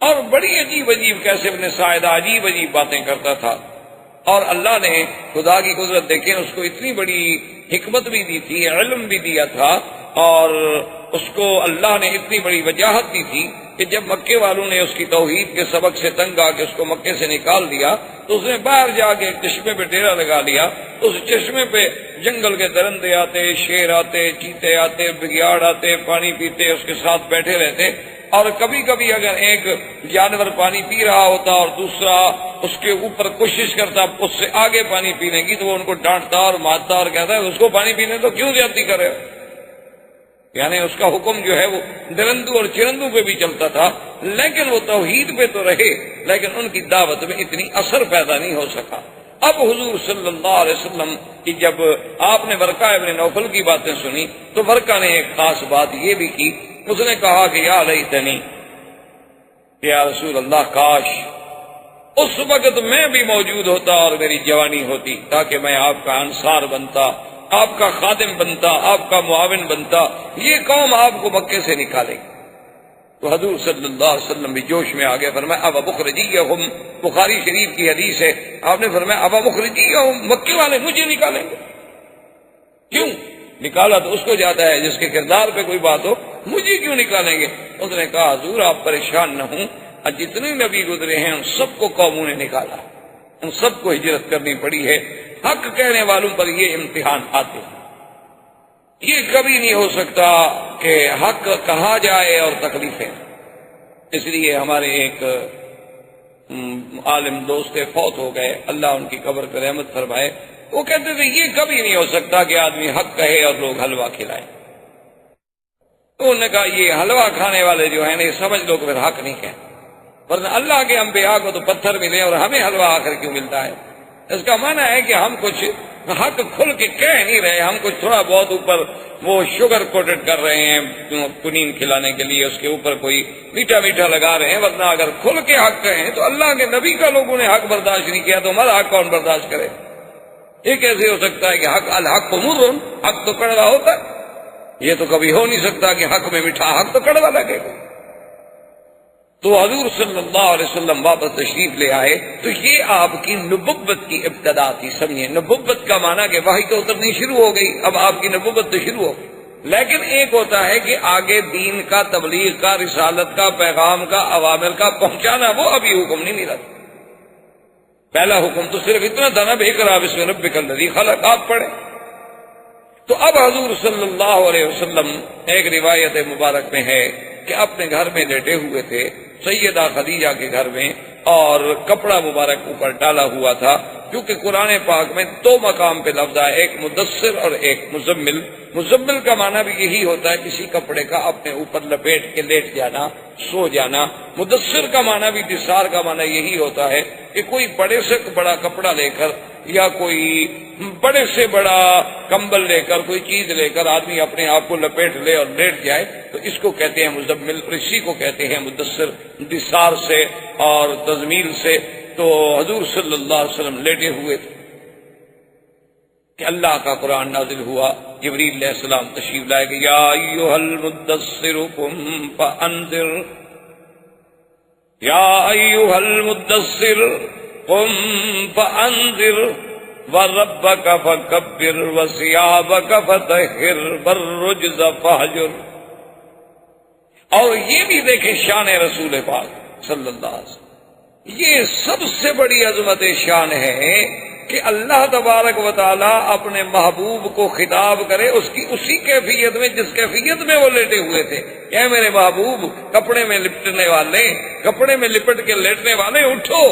اور بڑی عجیب عجیب کیسے ابن ساعدہ عجیب عجیب باتیں کرتا تھا، اور اللہ نے خدا کی قدرت دیکھیں، اس کو اتنی بڑی حکمت بھی دی تھی، علم بھی دیا تھا، اور اس کو اللہ نے اتنی بڑی وجاہت دی تھی کہ جب مکے والوں نے اس کی توحید کے سبق سے تنگ آ کے اس کو مکے سے نکال دیا تو اس نے باہر جا کے چشمے پہ ڈیرا لگا لیا۔ اس چشمے پہ جنگل کے درندے آتے، شیر آتے، چیتے آتے، بگیاڑ آتے، پانی پیتے، اس کے ساتھ بیٹھے رہتے، اور کبھی کبھی اگر ایک جانور پانی پی رہا ہوتا اور دوسرا اس کے اوپر کوشش کرتا اس سے آگے پانی پینے کی تو وہ ان کو ڈانٹتا اور مارتا اور کہتا ہے اس کو پانی پینے تو کیوں زیادتی کرے ہو؟ یعنی اس کا حکم جو ہے وہ درندوں اور چرندوں پہ بھی چلتا تھا، لیکن وہ توحید پہ تو رہے، لیکن ان کی دعوت میں اتنی اثر پیدا نہیں ہو سکا۔ اب حضور صلی اللہ علیہ وسلم کی جب آپ نے ورقہ ابن نوفل کی باتیں سنی تو ورقہ نے ایک خاص بات یہ بھی کی، اس نے کہا کہ یا لیتنی، یا رسول اللہ کاش اس وقت میں بھی موجود ہوتا اور میری جوانی ہوتی، تاکہ میں آپ کا انصار بنتا، آپ کا خادم بنتا، آپ کا معاون بنتا، یہ قوم آپ کو مکے سے نکالے گی۔ تو حضور صلی اللہ علیہ وسلم بھی جوش میں آگے فرمایا اب مخرجیہم، بخاری شریف کی حدیث ہے، آپ نے فرمایا اب مخرجیہم، مکے والے مجھے نکالیں گے؟ کیوں نکالا تو اس کو جاتا ہے جس کے کردار پہ کوئی بات ہو، مجھے کیوں نکالیں گے؟ اس نے کہا حضور آپ پریشان نہ ہوں، جتنے نبی گزرے ہیں ان سب کو قوموں نے نکالا، ان سب کو ہجرت کرنی پڑی ہے، حق کہنے والوں پر یہ امتحان آتے ہیں۔ یہ کبھی نہیں ہو سکتا کہ حق کہا جائے اور تکلیفیں۔ اس لیے ہمارے ایک عالم دوست فوت ہو گئے، اللہ ان کی قبر پر رحمت فرمائے، وہ کہتے تھے یہ کبھی نہیں ہو سکتا کہ آدمی حق کہے اور لوگ حلوہ کھلائیں۔ تو انہوں نے کہا یہ حلوہ کھانے والے جو ہیں یہ سمجھ لو کہ پھر حق نہیں کہتے، ورنہ اللہ کے انبیاء کو تو پتھر ملے اور ہمیں حلوہ آخر کیوں ملتا ہے؟ اس کا معنی ہے کہ ہم کچھ حق کھل کے کہہ نہیں رہے، ہم کچھ تھوڑا بہت اوپر وہ شوگر کوٹڈ کر رہے ہیں کنین کھلانے کے لیے، اس کے اوپر کوئی میٹھا میٹھا لگا رہے ہیں، ورنہ اگر کھل کے حق کہیں تو اللہ کے نبی کا لوگوں نے حق برداشت نہیں کیا تو ہمارا حق کون برداشت کرے؟ یہ کیسے ہو سکتا ہے کہ حق الحق مر، حق تو کڑوا ہوتا ہے؟ یہ تو کبھی ہو نہیں سکتا کہ حق میں میٹھا، حق تو کڑوا لگے گا۔ تو حضور صلی اللہ علیہ وسلم واپس تشریف لے آئے تو یہ آپ کی نبوت کی ابتدا تھی۔ سمجھے نبوت کا معنی کہ وحی تو اترنی شروع ہو گئی، اب آپ کی نبوت تو شروع ہو گئی، لیکن ایک ہوتا ہے کہ آگے دین کا، تبلیغ کا، رسالت کا، پیغام کا، اوامر کا پہنچانا، وہ ابھی حکم نہیں ملا۔ پہلا حکم تو صرف اتنا تھا نا اقرأ باسم ربک الذی خلق، آپ پڑھے۔ تو اب حضور صلی اللہ علیہ وسلم ایک روایت مبارک میں ہے کہ اپنے گھر میں لیٹے ہوئے تھے سیدہ خدیجہ کے گھر میں، اور کپڑا مبارک اوپر ڈالا ہوا تھا، کیونکہ قرآن پاک میں دو مقام پہ لفظ ہے، ایک مدثر اور ایک مزمل۔ مزمل کا معنی بھی یہی ہوتا ہے کسی کپڑے کا اپنے اوپر لپیٹ کے لیٹ جانا، سو جانا۔ مدثر کا معنی بھی، دثار کا معنی یہی ہوتا ہے کہ کوئی بڑے سے بڑا کپڑا لے کر یا کوئی بڑے سے بڑا کمبل لے کر، کوئی چیز لے کر آدمی اپنے آپ کو لپیٹ لے اور لیٹ جائے تو اس کو کہتے ہیں مزمل، اور اسی کو کہتے ہیں مدثر، دثار سے اور تزمیل سے۔ تو حضور صلی اللہ علیہ وسلم لیٹے ہوئے تھے کہ اللہ کا قرآن نازل ہوا، جبریل علیہ السلام تشریف لائے کہ یا ایھا المدثر قم فانذر، یا ایھا المدثر قم فانذر وربک فکبر وثیابک فطہر والرجز فہجر۔ اور یہ بھی دیکھیں شان رسول پاک صلی اللہ علیہ وسلم، یہ سب سے بڑی عظمت شان ہے کہ اللہ تبارک و تعالیٰ اپنے محبوب کو خطاب کرے اس کی اسی کیفیت میں جس کیفیت میں وہ لیٹے ہوئے تھے۔ اے میرے محبوب، کپڑے میں لپٹنے والے، کپڑے میں لپٹ کے لیٹنے والے، اٹھو۔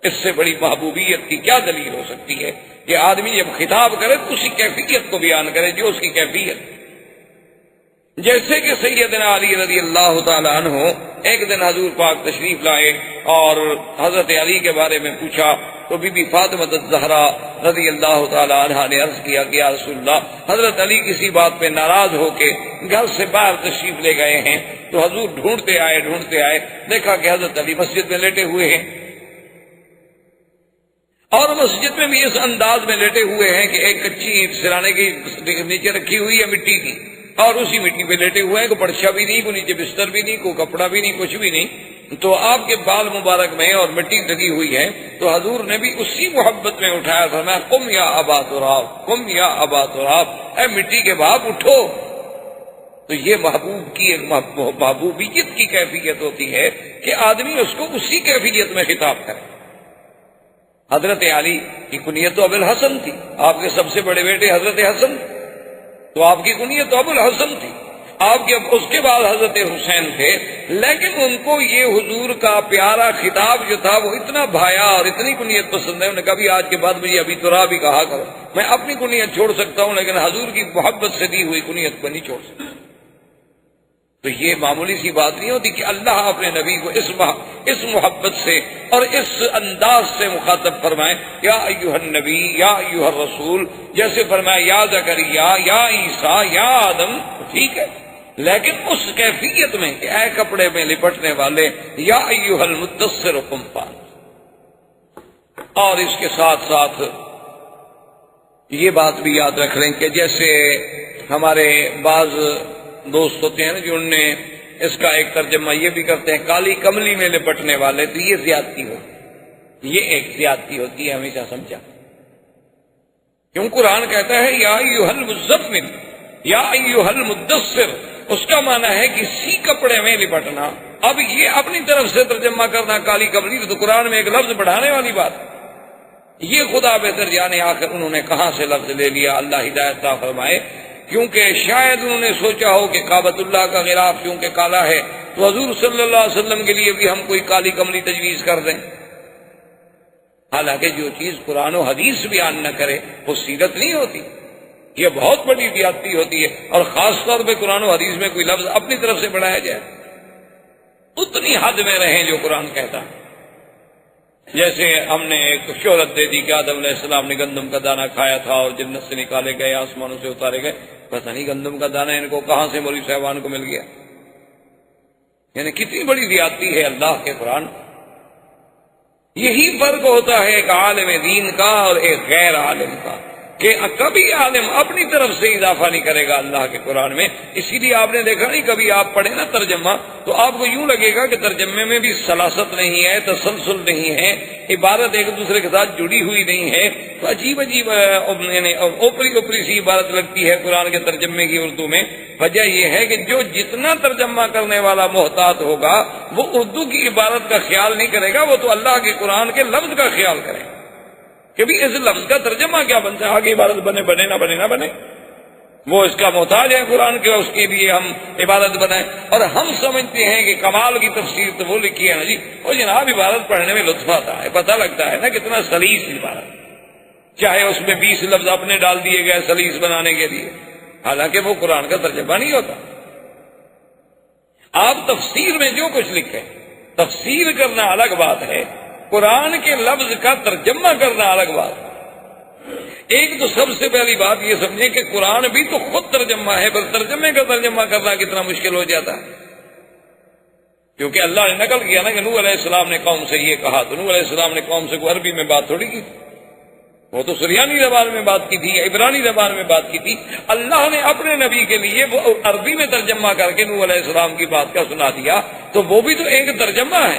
اس سے بڑی محبوبیت کی کیا دلیل ہو سکتی ہے؟ کہ آدمی جب خطاب کرے تو اسی کیفیت کو بیان کرے جو اس کی کیفیت. جیسے کہ سیدنا علی رضی اللہ تعالی عنہ ایک دن حضور پاک تشریف لائے اور حضرت علی کے بارے میں پوچھا تو بی بی فاطمہ الزہرا رضی اللہ تعالی عنہا نے عرض کیا کہ یا رسول اللہ، حضرت علی کسی بات پہ ناراض ہو کے گھر سے باہر تشریف لے گئے ہیں. تو حضور ڈھونڈتے آئے دیکھا کہ حضرت علی مسجد میں لیٹے ہوئے ہیں، اور مسجد میں بھی اس انداز میں لیٹے ہوئے ہیں کہ ایک کچی اینٹ سرانے کی نیچے رکھی ہوئی ہے مٹی کی، اور اسی مٹی پہ لیٹے ہوئے ہیں، کوئی پرچھا بھی نہیں، کوئی نیچے بستر بھی نہیں، کوئی کپڑا بھی نہیں، کچھ بھی نہیں. تو آپ کے بال مبارک میں اور مٹی لگی ہوئی ہے. تو حضور نے بھی اسی محبت میں اٹھایا، فرمایا قم یا ابا تراب، قم یا ابا تراب، اے مٹی کے باپ اٹھو. تو یہ محبوب کی ایک محبوبیت کی کیفیت ہوتی ہے کہ آدمی اس کو اسی کیفیت میں خطاب کرے. حضرت علی کی کنیت تو ابو الحسن تھی، آپ کے سب سے بڑے بیٹے حضرت حسن، تو آپ کی کنیت تو ابو الحسن تھی. آپ کے اس کے بعد حضرت حسین تھے، لیکن ان کو یہ حضور کا پیارا خطاب جو تھا وہ اتنا بھایا اور اتنی کنیت پسند ہے، انہوں نے کبھی آج کے بعد مجھے ابھی تراب بھی کہا کرو. میں اپنی کنیت چھوڑ سکتا ہوں لیکن حضور کی محبت سے دی ہوئی کنیت کو نہیں چھوڑ سکتا. تو یہ معمولی سی بات نہیں ہوتی کہ اللہ اپنے نبی کو اس محبت سے اور اس انداز سے مخاطب فرمائے، یا ایھا النبی یا ایھا الرسول، جیسے فرمایا یا زکریا یا عیسیٰ یا آدم. ٹھیک ہے، لیکن اس کیفیت میں کہ اے کپڑے میں لپٹنے والے، یا ایھا المدثر قم فانذر. اور اس کے ساتھ ساتھ یہ بات بھی یاد رکھ لیں کہ جیسے ہمارے بعض دوست ہوتے ہیں نا جو ان نے اس کا ایک ترجمہ یہ بھی کرتے ہیں کالی کملی میں لپٹنے والے، تو یہ زیادتی ہوتی، یہ ایک زیادتی ہوتی ہے، ہمیشہ سمجھا. کیوں قرآن کہتا ہے یا ایھا المزمل یا ایھا المدثر، اس کا معنی ہے کسی کپڑے میں لپٹنا. اب یہ اپنی طرف سے ترجمہ کرنا کالی کملی، تو قرآن میں ایک لفظ بڑھانے والی بات، یہ خدا بہتر جانے آخر انہوں نے کہاں سے لفظ لے لیا. اللہ ہدایت عطا فرمائے. کیونکہ شاید انہوں نے سوچا ہو کہ کعبۃ اللہ کا غلاف کیونکہ کالا ہے تو حضور صلی اللہ علیہ وسلم کے لیے بھی ہم کوئی کالی کملی تجویز کر دیں. حالانکہ جو چیز قرآن و حدیث بیان نہ کرے وہ سیرت نہیں ہوتی. یہ بہت بڑی زیادتی ہوتی ہے، اور خاص طور پہ قرآن و حدیث میں کوئی لفظ اپنی طرف سے بڑھایا جائے. اتنی حد میں رہیں جو قرآن کہتا ہے. جیسے ہم نے ایک شہرت دے دی کہ آدم علیہ السلام نے گندم کا دانہ کھایا تھا اور جنت سے نکالے گئے، آسمانوں سے اتارے گئے. پتہ نہیں گندم کا دانہ ان کو کہاں سے مولوی صاحبان کو مل گیا. یعنی کتنی بڑی زیادتی ہے اللہ کے قرآن. یہی فرق ہوتا ہے ایک عالم دین کا اور ایک غیر عالم کا، کہ کبھی عالم اپنی طرف سے اضافہ نہیں کرے گا اللہ کے قرآن میں. اسی لیے آپ نے دیکھا نہیں، کبھی آپ پڑھیں نا ترجمہ تو آپ کو یوں لگے گا کہ ترجمے میں بھی سلاست نہیں ہے، تسلسل نہیں ہے، عبارت ایک دوسرے کے ساتھ جڑی ہوئی نہیں ہے. تو عجیب عجیب اوپری سی عبارت لگتی ہے قرآن کے ترجمے کی اردو میں. وجہ یہ ہے کہ جو جتنا ترجمہ کرنے والا محتاط ہوگا وہ اردو کی عبارت کا خیال نہیں کرے گا، وہ تو اللہ کے قرآن کے لفظ کا خیال کرے گا کہ بھی اس لفظ کا ترجمہ کیا بنتا ہے، آگے عبارت بنے نہ بنے. وہ اس کا محتاج ہے قرآن کے، اس کے لیے ہم عبارت بنائیں. اور ہم سمجھتے ہیں کہ کمال کی تفسیر تو وہ لکھی ہے نا جی، وہ جناب عبارت پڑھنے میں لطف آتا ہے، پتہ لگتا ہے نا کتنا سلیس عبارت، چاہے اس میں 20 لفظ اپنے ڈال دیے گئے سلیس بنانے کے لیے، حالانکہ وہ قرآن کا ترجمہ نہیں ہوتا. آپ تفسیر میں جو کچھ لکھیں، تفسیر کرنا الگ بات ہے، قرآن کے لفظ کا ترجمہ کرنا الگ بات ہے. ایک تو سب سے پہلی بات یہ سمجھیں کہ قرآن بھی تو خود ترجمہ ہے، پر ترجمے کا ترجمہ کرنا کتنا مشکل ہو جاتا ہے. کیونکہ اللہ نے نقل کیا نا کہ نوح علیہ السلام نے قوم سے یہ کہا، تو نوح علیہ السلام نے قوم سے کوئی عربی میں بات تھوڑی کی، وہ تو سریانی زبان میں بات کی تھی یا عبرانی زبان میں بات کی تھی. اللہ نے اپنے نبی کے لیے وہ عربی میں ترجمہ کر کے نوح علیہ السلام کی بات کا سنا دیا، تو وہ بھی تو ایک ترجمہ ہے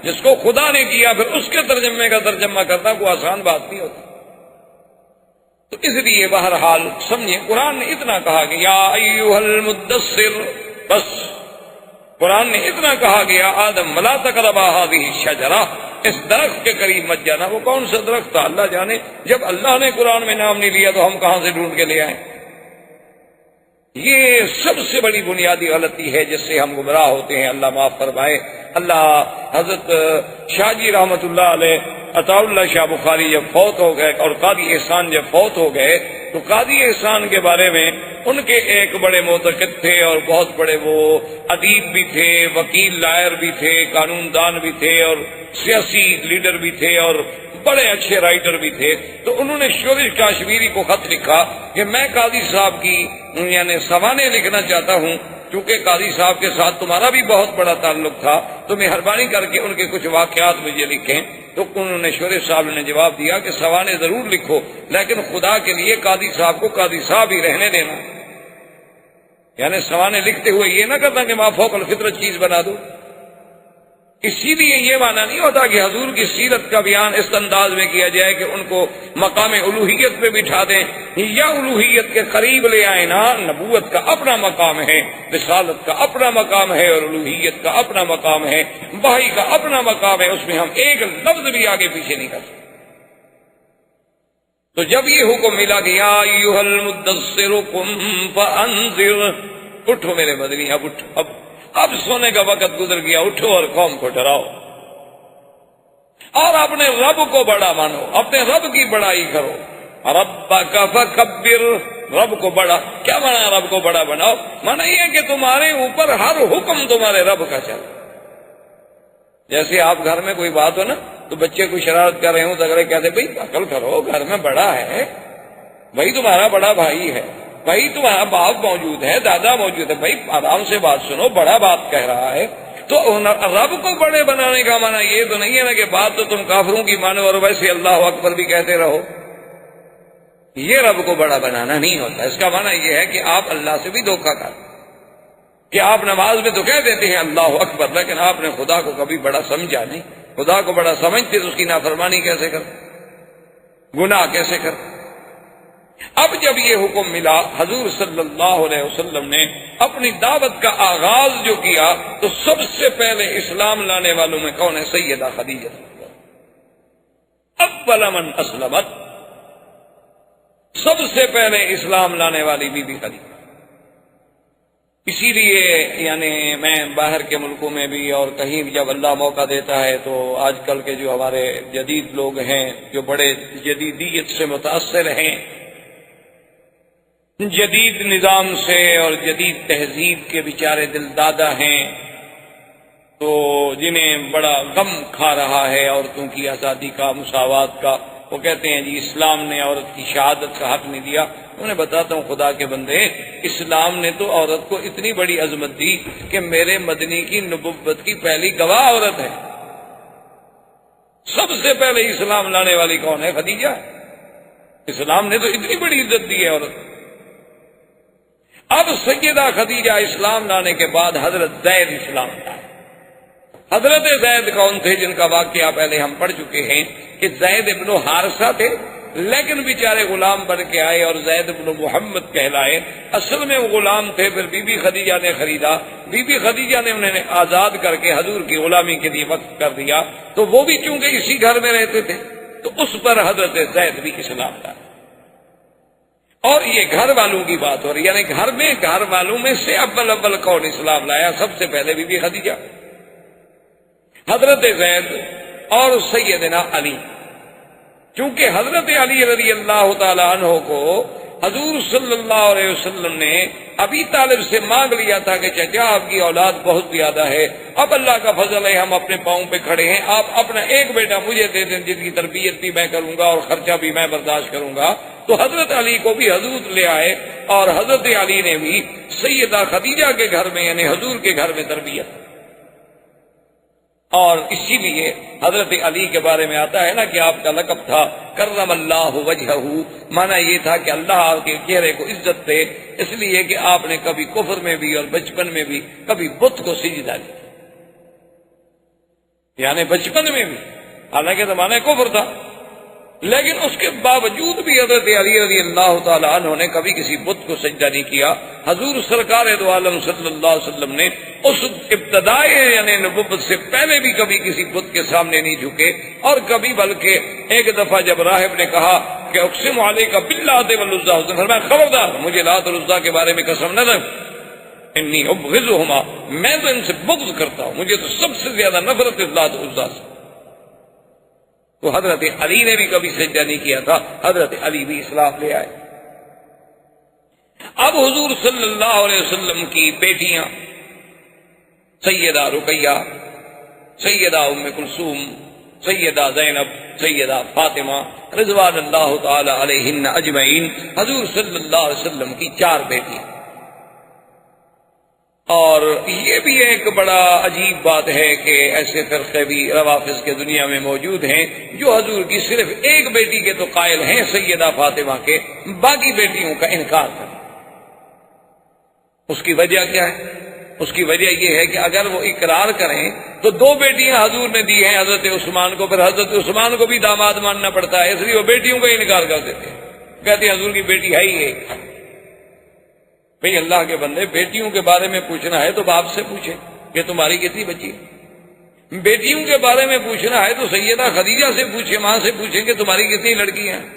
جس کو خدا نے کیا، پھر اس کے ترجمے کا ترجمہ کرنا کوئی آسان بات نہیں ہوتی. تو اس لیے بہرحال سمجھیں قرآن نے اتنا کہا کہ یا ایھا المدثر، بس قرآن نے اتنا کہا کہ یا آدم ولا تقربا هذه الشجرہ، اس درخت کے قریب مت جانا. وہ کون سا درخت تھا اللہ جانے، جب اللہ نے قرآن میں نام نہیں لیا تو ہم کہاں سے ڈھونڈ کے لے آئیں. یہ سب سے بڑی بنیادی غلطی ہے جس سے ہم گمراہ ہوتے ہیں، اللہ معاف فرمائے. اللہ حضرت شاہ جی رحمت اللہ علیہ عطا اللہ شاہ بخاری جب فوت ہو گئے اور قاضی احسان جب فوت ہو گئے تو قاضی احسان کے بارے میں ان کے ایک بڑے معتقد تھے اور بہت بڑے وہ ادیب بھی تھے، وکیل لائر بھی تھے، قانون دان بھی تھے اور سیاسی لیڈر بھی تھے اور بڑے اچھے رائٹر بھی تھے. تو انہوں نے شورش کاشمیری کو خط لکھا کہ میں قاضی صاحب کی یعنی سوانح لکھنا چاہتا ہوں، چونکہ قاضی صاحب کے ساتھ تمہارا بھی بہت بڑا تعلق تھا تو مہربانی کر کے ان کے کچھ واقعات مجھے لکھیں. تو انہوں نے شورش صاحب نے جواب دیا کہ سوانح ضرور لکھو لیکن خدا کے لیے قاضی صاحب کو قاضی صاحب ہی رہنے دینا. یعنی سوانح لکھتے ہوئے یہ نہ کرتا کہ ماں فوق الفطرت چیز بنا دو. اسی لیے یہ معنی نہیں ہوتا کہ حضور کی سیرت کا بیان اس انداز میں کیا جائے کہ ان کو مقام الوہیت پہ بٹھا دیں یا الوہیت کے قریب لے آئیں. نا، نبوت کا اپنا مقام ہے، رسالت کا اپنا مقام ہے اور الوہیت کا اپنا مقام ہے، وحی کا اپنا مقام ہے. اس میں ہم ایک لفظ بھی آگے پیچھے نہیں کر سکتے. تو جب یہ حکم ملا کہ یا ایھا المدثر قم فانذر، اٹھو میرے مدنی، اب اٹھو، اب سونے کا وقت گزر گیا، اٹھو اور قوم کو ڈراؤ اور اپنے رب کو بڑا مانو، اپنے رب کی بڑائی کرو. ربک فکبر، رب کو بڑا کیا مانا؟ رب کو بڑا بناؤ. مانا یہ کہ تمہارے اوپر ہر حکم تمہارے رب کا چلے. جیسے آپ گھر میں کوئی بات ہو نا تو بچے کوئی شرارت کر رہے ہوں تو اگر کہتے بھائی عقل کرو، گھر میں بڑا ہے، بھائی تمہارا بڑا بھائی ہے، بھائی تمہارا باپ موجود ہے، دادا موجود ہے، بھائی آرام سے بات سنو، بڑا بات کہہ رہا ہے. تو رب کو بڑے بنانے کا معنی یہ تو نہیں ہے نا کہ بات تو تم کافروں کی مانو اور ویسے اللہ اکبر بھی کہتے رہو. یہ رب کو بڑا بنانا نہیں ہوتا. اس کا معنی یہ ہے کہ آپ اللہ سے بھی دھوکہ کر، کہ آپ نماز میں تو کہہ دیتے ہیں اللہ اکبر لیکن آپ نے خدا کو کبھی بڑا سمجھا نہیں. خدا کو بڑا سمجھتے تو اس کی نافرمانی کیسے کر، گناہ کیسے کر. اب جب یہ حکم ملا حضور صلی اللہ علیہ وسلم نے اپنی دعوت کا آغاز جو کیا تو سب سے پہلے اسلام لانے والوں میں کون ہے؟ سیدہ خدیجہ. اول من اسلمت، سب سے پہلے اسلام لانے والی بی بی خدیجہ. اسی لیے یعنی میں باہر کے ملکوں میں بھی اور کہیں بھی جب اللہ موقع دیتا ہے تو آج کل کے جو ہمارے جدید لوگ ہیں جو بڑے جدیدیت سے متاثر ہیں، جدید نظام سے اور جدید تہذیب کے بیچارے دل دادا ہیں، تو جنہیں بڑا غم کھا رہا ہے عورتوں کی آزادی کا، مساوات کا، وہ کہتے ہیں جی اسلام نے عورت کی شہادت کا حق نہیں دیا. انہیں بتاتا ہوں خدا کے بندے، اسلام نے تو عورت کو اتنی بڑی عظمت دی کہ میرے مدنی کی نبوت کی پہلی گواہ عورت ہے. سب سے پہلے اسلام لانے والی کون ہے؟ خدیجہ. اسلام نے تو اتنی بڑی عزت دی ہے عورت. اب سیدہ خدیجہ اسلام لانے کے بعد حضرت زید اسلام لائے. حضرت زید کون تھے؟ جن کا واقعہ پہلے ہم پڑھ چکے ہیں کہ زید ابن حارثہ تھے لیکن بیچارے غلام بن کے آئے اور زید ابن محمد کہلائے. اصل میں وہ غلام تھے، پھر بی بی خدیجہ نے خریدا، بی بی خدیجہ نے انہیں آزاد کر کے حضور کی غلامی کے لیے وقف کر دیا. تو وہ بھی چونکہ اسی گھر میں رہتے تھے تو اس پر حضرت زید بھی اسلام لائے. اور یہ گھر والوں کی بات ہو رہی، یعنی گھر والوں میں سے اول کون اسلام لایا؟ سب سے پہلے بی بی خدیجہ، حضرت زید اور سیدنا علی. چونکہ حضرت علی رضی اللہ تعالی عنہ کو حضور صلی اللہ علیہ وسلم نے ابی طالب سے مانگ لیا تھا کہ چچا آپ کی اولاد بہت زیادہ ہے، اب اللہ کا فضل ہے ہم اپنے پاؤں پہ کھڑے ہیں، آپ اپنا ایک بیٹا مجھے دے دیں جن کی تربیت بھی میں کروں گا اور خرچہ بھی میں برداشت کروں گا. تو حضرت علی کو بھی حضور لے آئے اور حضرت علی نے بھی سیدہ خدیجہ کے گھر میں یعنی حضور کے گھر میں تربیت. اور اسی لیے حضرت علی کے بارے میں آتا ہے نا کہ آپ کا لقب تھا کرم اللہ وجہہ، مانا یہ تھا کہ اللہ آپ کے چہرے کو عزت دے، اس لیے کہ آپ نے کبھی کفر میں بھی اور بچپن میں بھی کبھی بت کو سجدہ دیا، یعنی بچپن میں بھی، حالانکہ زمانہ کفر تھا لیکن اس کے باوجود بھی حضرت علی رضی اللہ تعالی عنہ نے کبھی کسی بت کو سجدہ نہیں کیا. حضور سرکار دو عالم صلی اللہ علیہ وسلم نے اس ابتدائی یعنی نبوت سے پہلے بھی کبھی کسی بت کے سامنے نہیں جھکے، اور کبھی بلکہ ایک دفعہ جب راہب نے کہا کہ اقسم علیک باللات والعزی، فرمایا خبردار مجھے لات اور عزیٰ کے بارے میں قسم نہ دے. انی ابغضہما، میں تو ان سے بغض کرتا ہوں، مجھے تو سب سے زیادہ نفرت لات عزا سے۔ تو حضرت علی نے بھی کبھی سجدہ نہیں کیا تھا، حضرت علی بھی اسلام لے آئے۔ اب حضور صلی اللہ علیہ وسلم کی بیٹیاں سیدہ رقیہ، سیدہ ام کلثوم، سیدہ زینب، سیدہ فاطمہ رضوان اللہ تعالی علیہن اجمعین، حضور صلی اللہ علیہ وسلم کی 4 بیٹیاں۔ اور یہ بھی ایک بڑا عجیب بات ہے کہ ایسے فرقے بھی روافض کے دنیا میں موجود ہیں جو حضور کی صرف ایک بیٹی کے تو قائل ہیں سیدہ فاطمہ کے، باقی بیٹیوں کا انکار کریں۔ اس کی وجہ کیا ہے؟ اس کی وجہ یہ ہے کہ اگر وہ اقرار کریں تو 2 بیٹیاں حضور نے دی ہیں حضرت عثمان کو، پھر حضرت عثمان کو بھی داماد ماننا پڑتا ہے، اس لیے وہ بیٹیوں کا انکار کر دیتے ہیں، کہتے ہیں حضور کی بیٹی ہے ہی ایک۔ بھئی اللہ کے بندے، بیٹیوں کے بارے میں پوچھنا ہے تو باپ سے پوچھیں کہ تمہاری کتنی بچی ہے۔ بیٹیوں کے بارے میں پوچھنا ہے تو سیدہ خدیجہ سے پوچھیں، ماں سے پوچھیں کہ تمہاری کتنی لڑکیاں ہیں۔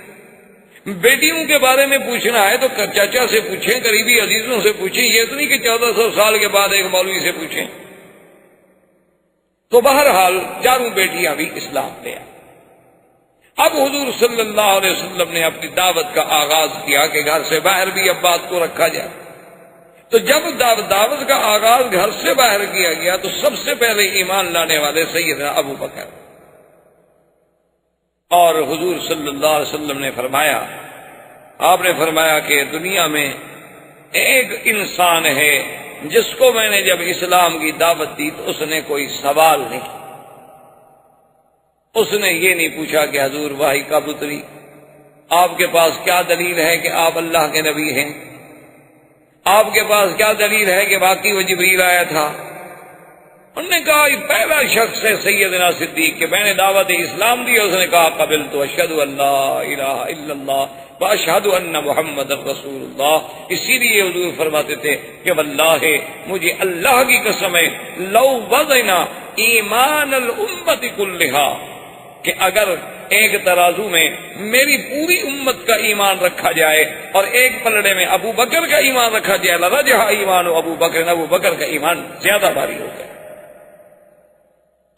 بیٹیوں کے بارے میں پوچھنا ہے تو چاچا سے پوچھیں، قریبی عزیزوں سے پوچھیں، یہ تو نہیں کہ 1400 سال کے بعد ایک مولوی سے پوچھیں۔ تو بہرحال 4 بیٹیاں بھی اسلام لے آئیں۔ اب حضور صلی اللہ علیہ وسلم نے اپنی دعوت کا آغاز کیا کہ گھر سے باہر بھی اب بات کو رکھا جائے۔ تو جب دعوت کا آغاز گھر سے باہر کیا گیا تو سب سے پہلے ایمان لانے والے سیدنا ابو بکر، اور حضور صلی اللہ علیہ وسلم نے فرمایا، آپ نے فرمایا کہ دنیا میں ایک انسان ہے جس کو میں نے جب اسلام کی دعوت دی تو اس نے کوئی سوال نہیں کیا، اس نے یہ نہیں پوچھا کہ حضور وحی کب اتری، آپ کے پاس کیا دلیل ہے کہ آپ اللہ کے نبی ہیں، آپ کے پاس کیا دلیل ہے کہ واقعی وہ جبریل آیا تھا۔ انہوں نے کہا یہ پہلا شخص ہے سیدنا صدیق کہ میں نے دعوت اسلام دی، اس نے کہا قبلت اشہد ان لا الہ الا اللہ واشہد ان محمد رسول اللہ۔ اسی لیے حضور فرماتے تھے کہ واللہ مجھے اللہ کی قسم ہے لو وزنا ایمان الامت کلہا، کہ اگر ایک ترازو میں میری پوری امت کا ایمان رکھا جائے اور ایک پلڑے میں ابو بکر کا ایمان رکھا جائے لرجح ایمان ابو بکر، ابو بکر کا ایمان زیادہ بھاری ہو گیا۔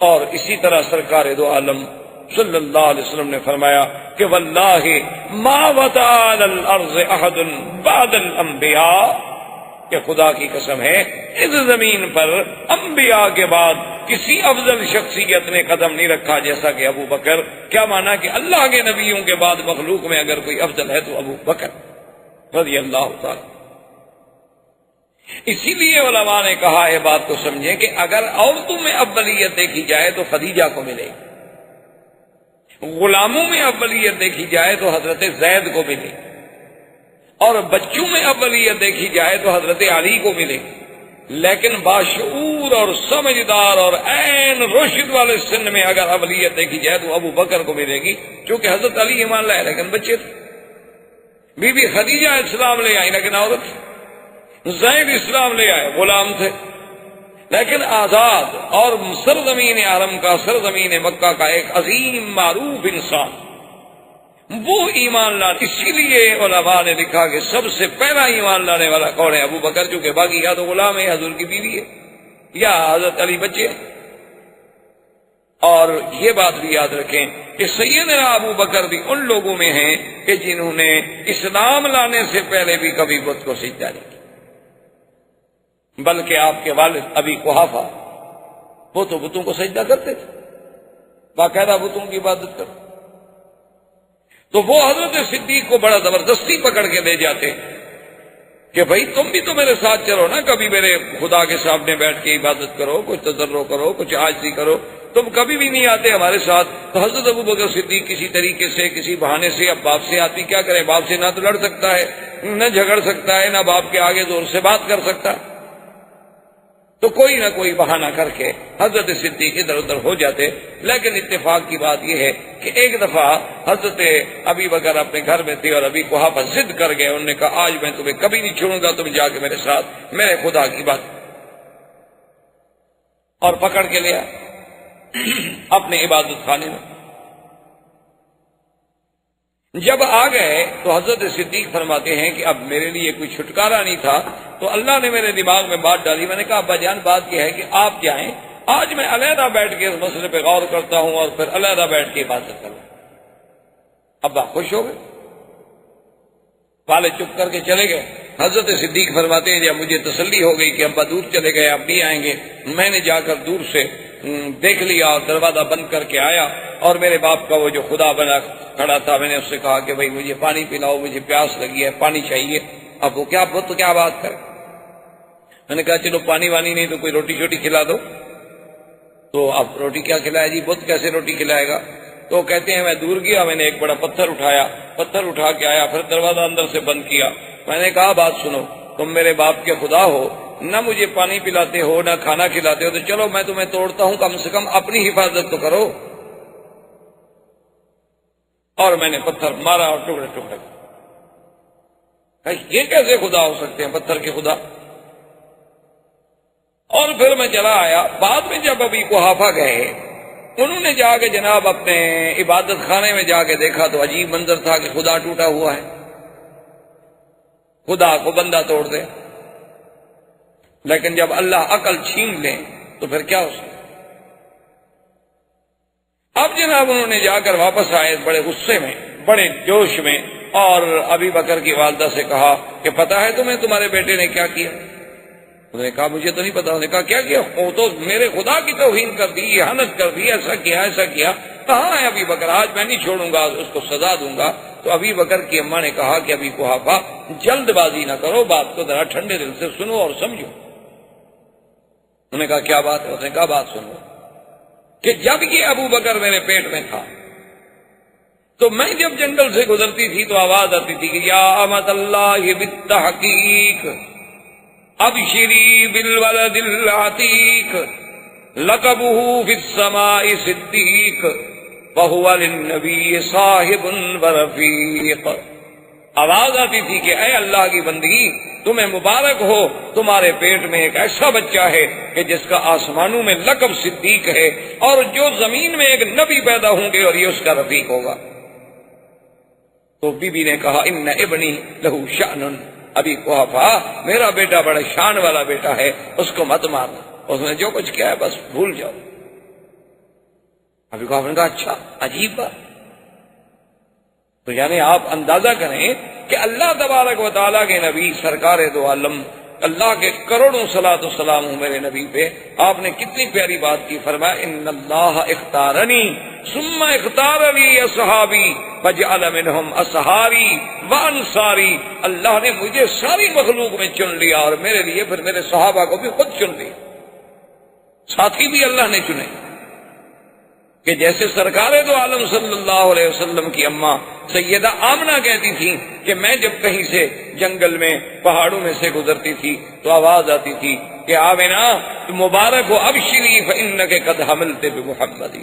اور اسی طرح سرکار دو عالم صلی اللہ علیہ وسلم نے فرمایا کہ واللہ ما وطأ علی الارض احد بعد الانبیاء، کہ خدا کی قسم ہے اس زمین پر انبیاء کے بعد کسی افضل شخصیت نے قدم نہیں رکھا جیسا کہ ابو بکر۔ کیا مانا کہ اللہ کے نبیوں کے بعد مخلوق میں اگر کوئی افضل ہے تو ابو بکر رضی اللہ تعالی۔ اسی لیے علماء نے کہا ہے بات کو سمجھیں کہ اگر عورتوں میں اولیت دیکھی جائے تو خدیجہ کو ملے گی، غلاموں میں اولیت دیکھی جائے تو حضرت زید کو ملے گی، اور بچوں میں اولیت دیکھی جائے تو حضرت علی کو ملے گی۔ لیکن باشعور اور سمجھدار اور عین رشد والے سن میں اگر اولیت دیکھی جائے تو ابو بکر کو ملے گی، چونکہ حضرت علی ایمان لائے لیکن بچے تھے، بی بی خدیجہ اسلام لے آئی لیکن عورت تھی، زید اسلام لے آئے غلام تھے لیکن آزاد، اور سرزمین حرم کا، سرزمین مکہ کا ایک عظیم معروف انسان، وہ ایمان لانے۔ اسی لیے علماء نے لکھا کہ سب سے پہلا ایمان لانے والا کون ہے؟ ابو بکر، چونکہ باقی یا تو غلام ہے، حضور کی بیوی ہے، یا حضرت علی بچے ہیں۔ اور یہ بات بھی یاد رکھیں کہ سیدنا ابو بکر بھی ان لوگوں میں ہیں کہ جنہوں نے اسلام لانے سے پہلے بھی کبھی بت کو سجدہ نہیں کیا، بلکہ آپ کے والد ابی قحافہ وہ تو بتوں کو سجدہ کرتے تھے، باقاعدہ بتوں کی عبادت کرتے، تو وہ حضرت صدیق کو بڑا زبردستی پکڑ کے لے جاتے کہ بھائی تم بھی تو میرے ساتھ چلو نا، کبھی میرے خدا کے سامنے بیٹھ کے عبادت کرو، کچھ تضرع کرو، کچھ عاجزی کرو، تم کبھی بھی نہیں آتے ہمارے ساتھ۔ تو حضرت ابو بکر صدیق کسی طریقے سے، کسی بہانے سے، اب باپ سے آدمی کیا کرے، باپ سے نہ تو لڑ سکتا ہے، نہ جھگڑ سکتا ہے، نہ باپ کے آگے زور سے بات کر سکتا، تو کوئی نہ کوئی بہانہ کر کے حضرت صدیق ادھر ادھر ہو جاتے۔ لیکن اتفاق کی بات یہ ہے کہ ایک دفعہ حضرت ابی بکر اپنے گھر میں تھے اور ابی قحافہ ضد کر گئے، انہوں نے کہا آج میں تمہیں کبھی نہیں چھوڑوں گا، تم جا کے میرے ساتھ میرے خدا کی بات، اور پکڑ کے لیا اپنے عبادت خانے میں۔ جب آ گئے تو حضرت صدیق فرماتے ہیں کہ اب میرے لیے کوئی چھٹکارا نہیں تھا، تو اللہ نے میرے دماغ میں بات ڈالی. میں نے کہا ابا جان بات یہ ہے کہ آپ جائیں، آج میں علیحدہ بیٹھ کے اس مسئلے پہ غور کرتا ہوں اور پھر علیحدہ بیٹھ کے عبادت کروں. ابا خوش ہو گئے، والد چپ کر کے چلے گئے. حضرت صدیق فرماتے ہیں جب مجھے تسلی ہو گئی کہ ابا دور چلے گئے اب نہیں آئیں گے، میں نے جا کر دور سے دیکھ لیا اور دروازہ بند کر کے آیا، اور میرے باپ کا وہ جو خدا بنا کھڑا تھا، میں نے اس سے کہا کہ بھائی مجھے پانی پلاؤ، مجھے پیاس لگی ہے، پانی چاہیے. اب وہ کیا بات کرے. میں نے کہا چلو پانی وانی نہیں تو کوئی روٹی شوٹی کھلا دو. تو اب روٹی کیا کھلائے جی، بت کیسے روٹی کھلائے گا. تو کہتے ہیں میں دور گیا، میں نے ایک بڑا پتھر اٹھایا، پتھر اٹھا کے آیا، پھر دروازہ اندر سے بند کیا. میں نے کہا بات سنو، تم میرے باپ کے خدا ہو، نہ مجھے پانی پلاتے ہو نہ کھانا کھلاتے ہو، تو چلو میں تمہیں توڑتا ہوں، کم سے کم اپنی حفاظت تو کرو. اور میں نے پتھر مارا اور ٹکڑے ٹکڑے. یہ کیسے خدا ہو سکتے ہیں پتھر کے خدا. اور پھر میں چلا آیا. بعد میں جب ابھی قحافہ گئے، انہوں نے جا کے جناب اپنے عبادت خانے میں جا کے دیکھا تو عجیب منظر تھا کہ خدا ٹوٹا ہوا ہے. خدا کو بندہ توڑ دے. لیکن جب اللہ عقل چھین لے تو پھر کیا ہو سکتا. اب جناب انہوں نے جا کر واپس آئے بڑے غصے میں، بڑے جوش میں، اور ابی بکر کی والدہ سے کہا کہ پتہ ہے تمہیں تمہارے بیٹے نے کیا کیا. انہوں نے کہا مجھے تو نہیں پتا. انہوں نے کہا کیا کیا. وہ تو میرے خدا کی توہین کر دی، اہانت کر دی، ایسا کیا ایسا کیا. کہاں ہے ابی بکر، آج میں نہیں چھوڑوں گا، اس کو سزا دوں گا. تو ابی بکر کی اماں نے کہا کہ ابھی قحافہ جلد بازی نہ کرو، بات کو ذرا ٹھنڈے دل سے سنو اور سمجھو. انہوں نے کہا کیا بات ہے. اس نے کہا بات سنو کہ جب یہ ابو بکر میرے پیٹ میں تھا تو میں جب جنگل سے گزرتی تھی تو آواز آتی تھی کہ یا امت اللہ بالتحقیق ابشری بالولد العتیق لقبہ فی السماء صدیق وہو للنبی صاحب ورفیق. آواز آتی تھی کہ اے اللہ کی بندگی، تمہیں مبارک ہو، تمہارے پیٹ میں ایک ایسا بچہ ہے کہ جس کا آسمانوں میں لقب صدیق ہے، اور جو زمین میں ایک نبی پیدا ہوں گے اور یہ اس کا رفیق ہوگا. تو بی بی نے کہا ان ابنی لہو شأن. ابھی قحافہ میرا بیٹا بڑا شان والا بیٹا ہے، اس کو مت مارنا، اس نے جو کچھ کیا ہے بس بھول جاؤ. ابھی قحافہ نے کہا اچھا عجیب بات. تو یعنی آپ اندازہ کریں کہ اللہ تبارک و تعالیٰ کے نبی سرکار دو عالم، اللہ کے کروڑوں صلاۃ و سلام ہوں میرے نبی پہ، آپ نے کتنی پیاری بات کی. فرمایا ان اللہ اختارنی ثم اختار لی اصحابی فجعل منہم اصحاری وانصاری. اللہ نے مجھے ساری مخلوق میں چن لیا اور میرے لیے پھر میرے صحابہ کو بھی خود چن لیا. ساتھی بھی اللہ نے چنے. کہ جیسے سرکار دو عالم صلی اللہ علیہ وسلم کی اماں سیدہ آمنہ کہتی تھی کہ میں جب کہیں سے جنگل میں پہاڑوں میں سے گزرتی تھی تو آواز آتی تھی کہ آمنہ مبارک ہو ابشری فإنک قد حملت بمحمد،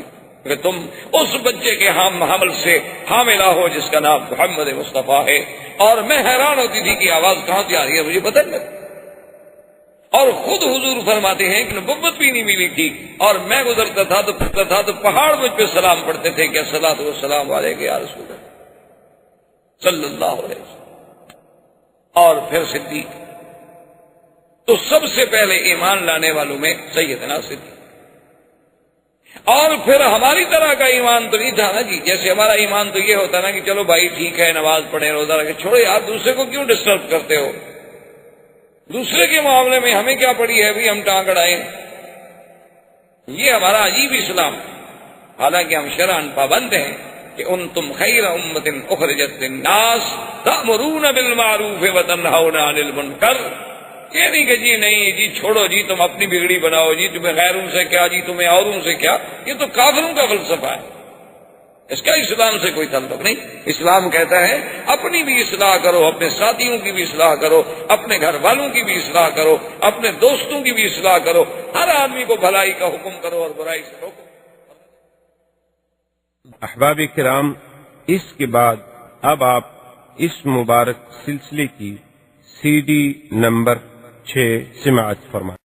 کہ تم اس بچے کے حمل سے حاملہ ہو جس کا نام محمد مصطفیٰ ہے. اور میں حیران ہوتی تھی کہ آواز کہاں سے آ رہی ہے، مجھے پتہ نہیں. اور خود حضور فرماتے ہیں کہ نبوت بھی نہیں ملی تھی، اور میں گزرتا تھا تو پہاڑ مجھ پہ سلام پڑھتے تھے کہ الصلاۃ والسلام علیک یا رسول اللہ صلی اللہ علیہ وسلم. اور پھر صدیق. تو سب سے پہلے ایمان لانے والوں میں سیدنا صدیق. اور پھر ہماری طرح کا ایمان تو نہیں تھا نا جی. جیسے ہمارا ایمان تو یہ ہوتا نا کہ چلو بھائی ٹھیک ہے نماز پڑھیں روزہ رکھیں، چھوڑو یار دوسرے کو کیوں ڈسٹرب کرتے ہو. دوسرے کے معاملے میں ہمیں کیا پڑی ہے بھی ہم ٹانگ اڑائیں. یہ ہمارا عجیب اسلام. حالانکہ ہم شرعاً پابند ہیں کہ انتم خیر امت اخرجت للناس تأمرون بالمعروف وتنہون عن المنکر. یہ نہیں کہ جی نہیں جی چھوڑو جی تم اپنی بگڑی بناؤ جی، تمہیں غیروں سے کیا جی تمہیں اوروں سے کیا. یہ تو کافروں کا فلسفہ ہے، اس کا اسلام سے کوئی تعلق نہیں. اسلام کہتا ہے اپنی بھی اصلاح کرو، اپنے ساتھیوں کی بھی اصلاح کرو، اپنے گھر والوں کی بھی اصلاح کرو، اپنے دوستوں کی بھی اصلاح کرو، ہر آدمی کو بھلائی کا حکم کرو اور برائی سے روکو. احباب کرام، اس کے بعد اب آپ اس مبارک سلسلے کی CD نمبر 6 سماعت فرمائیں.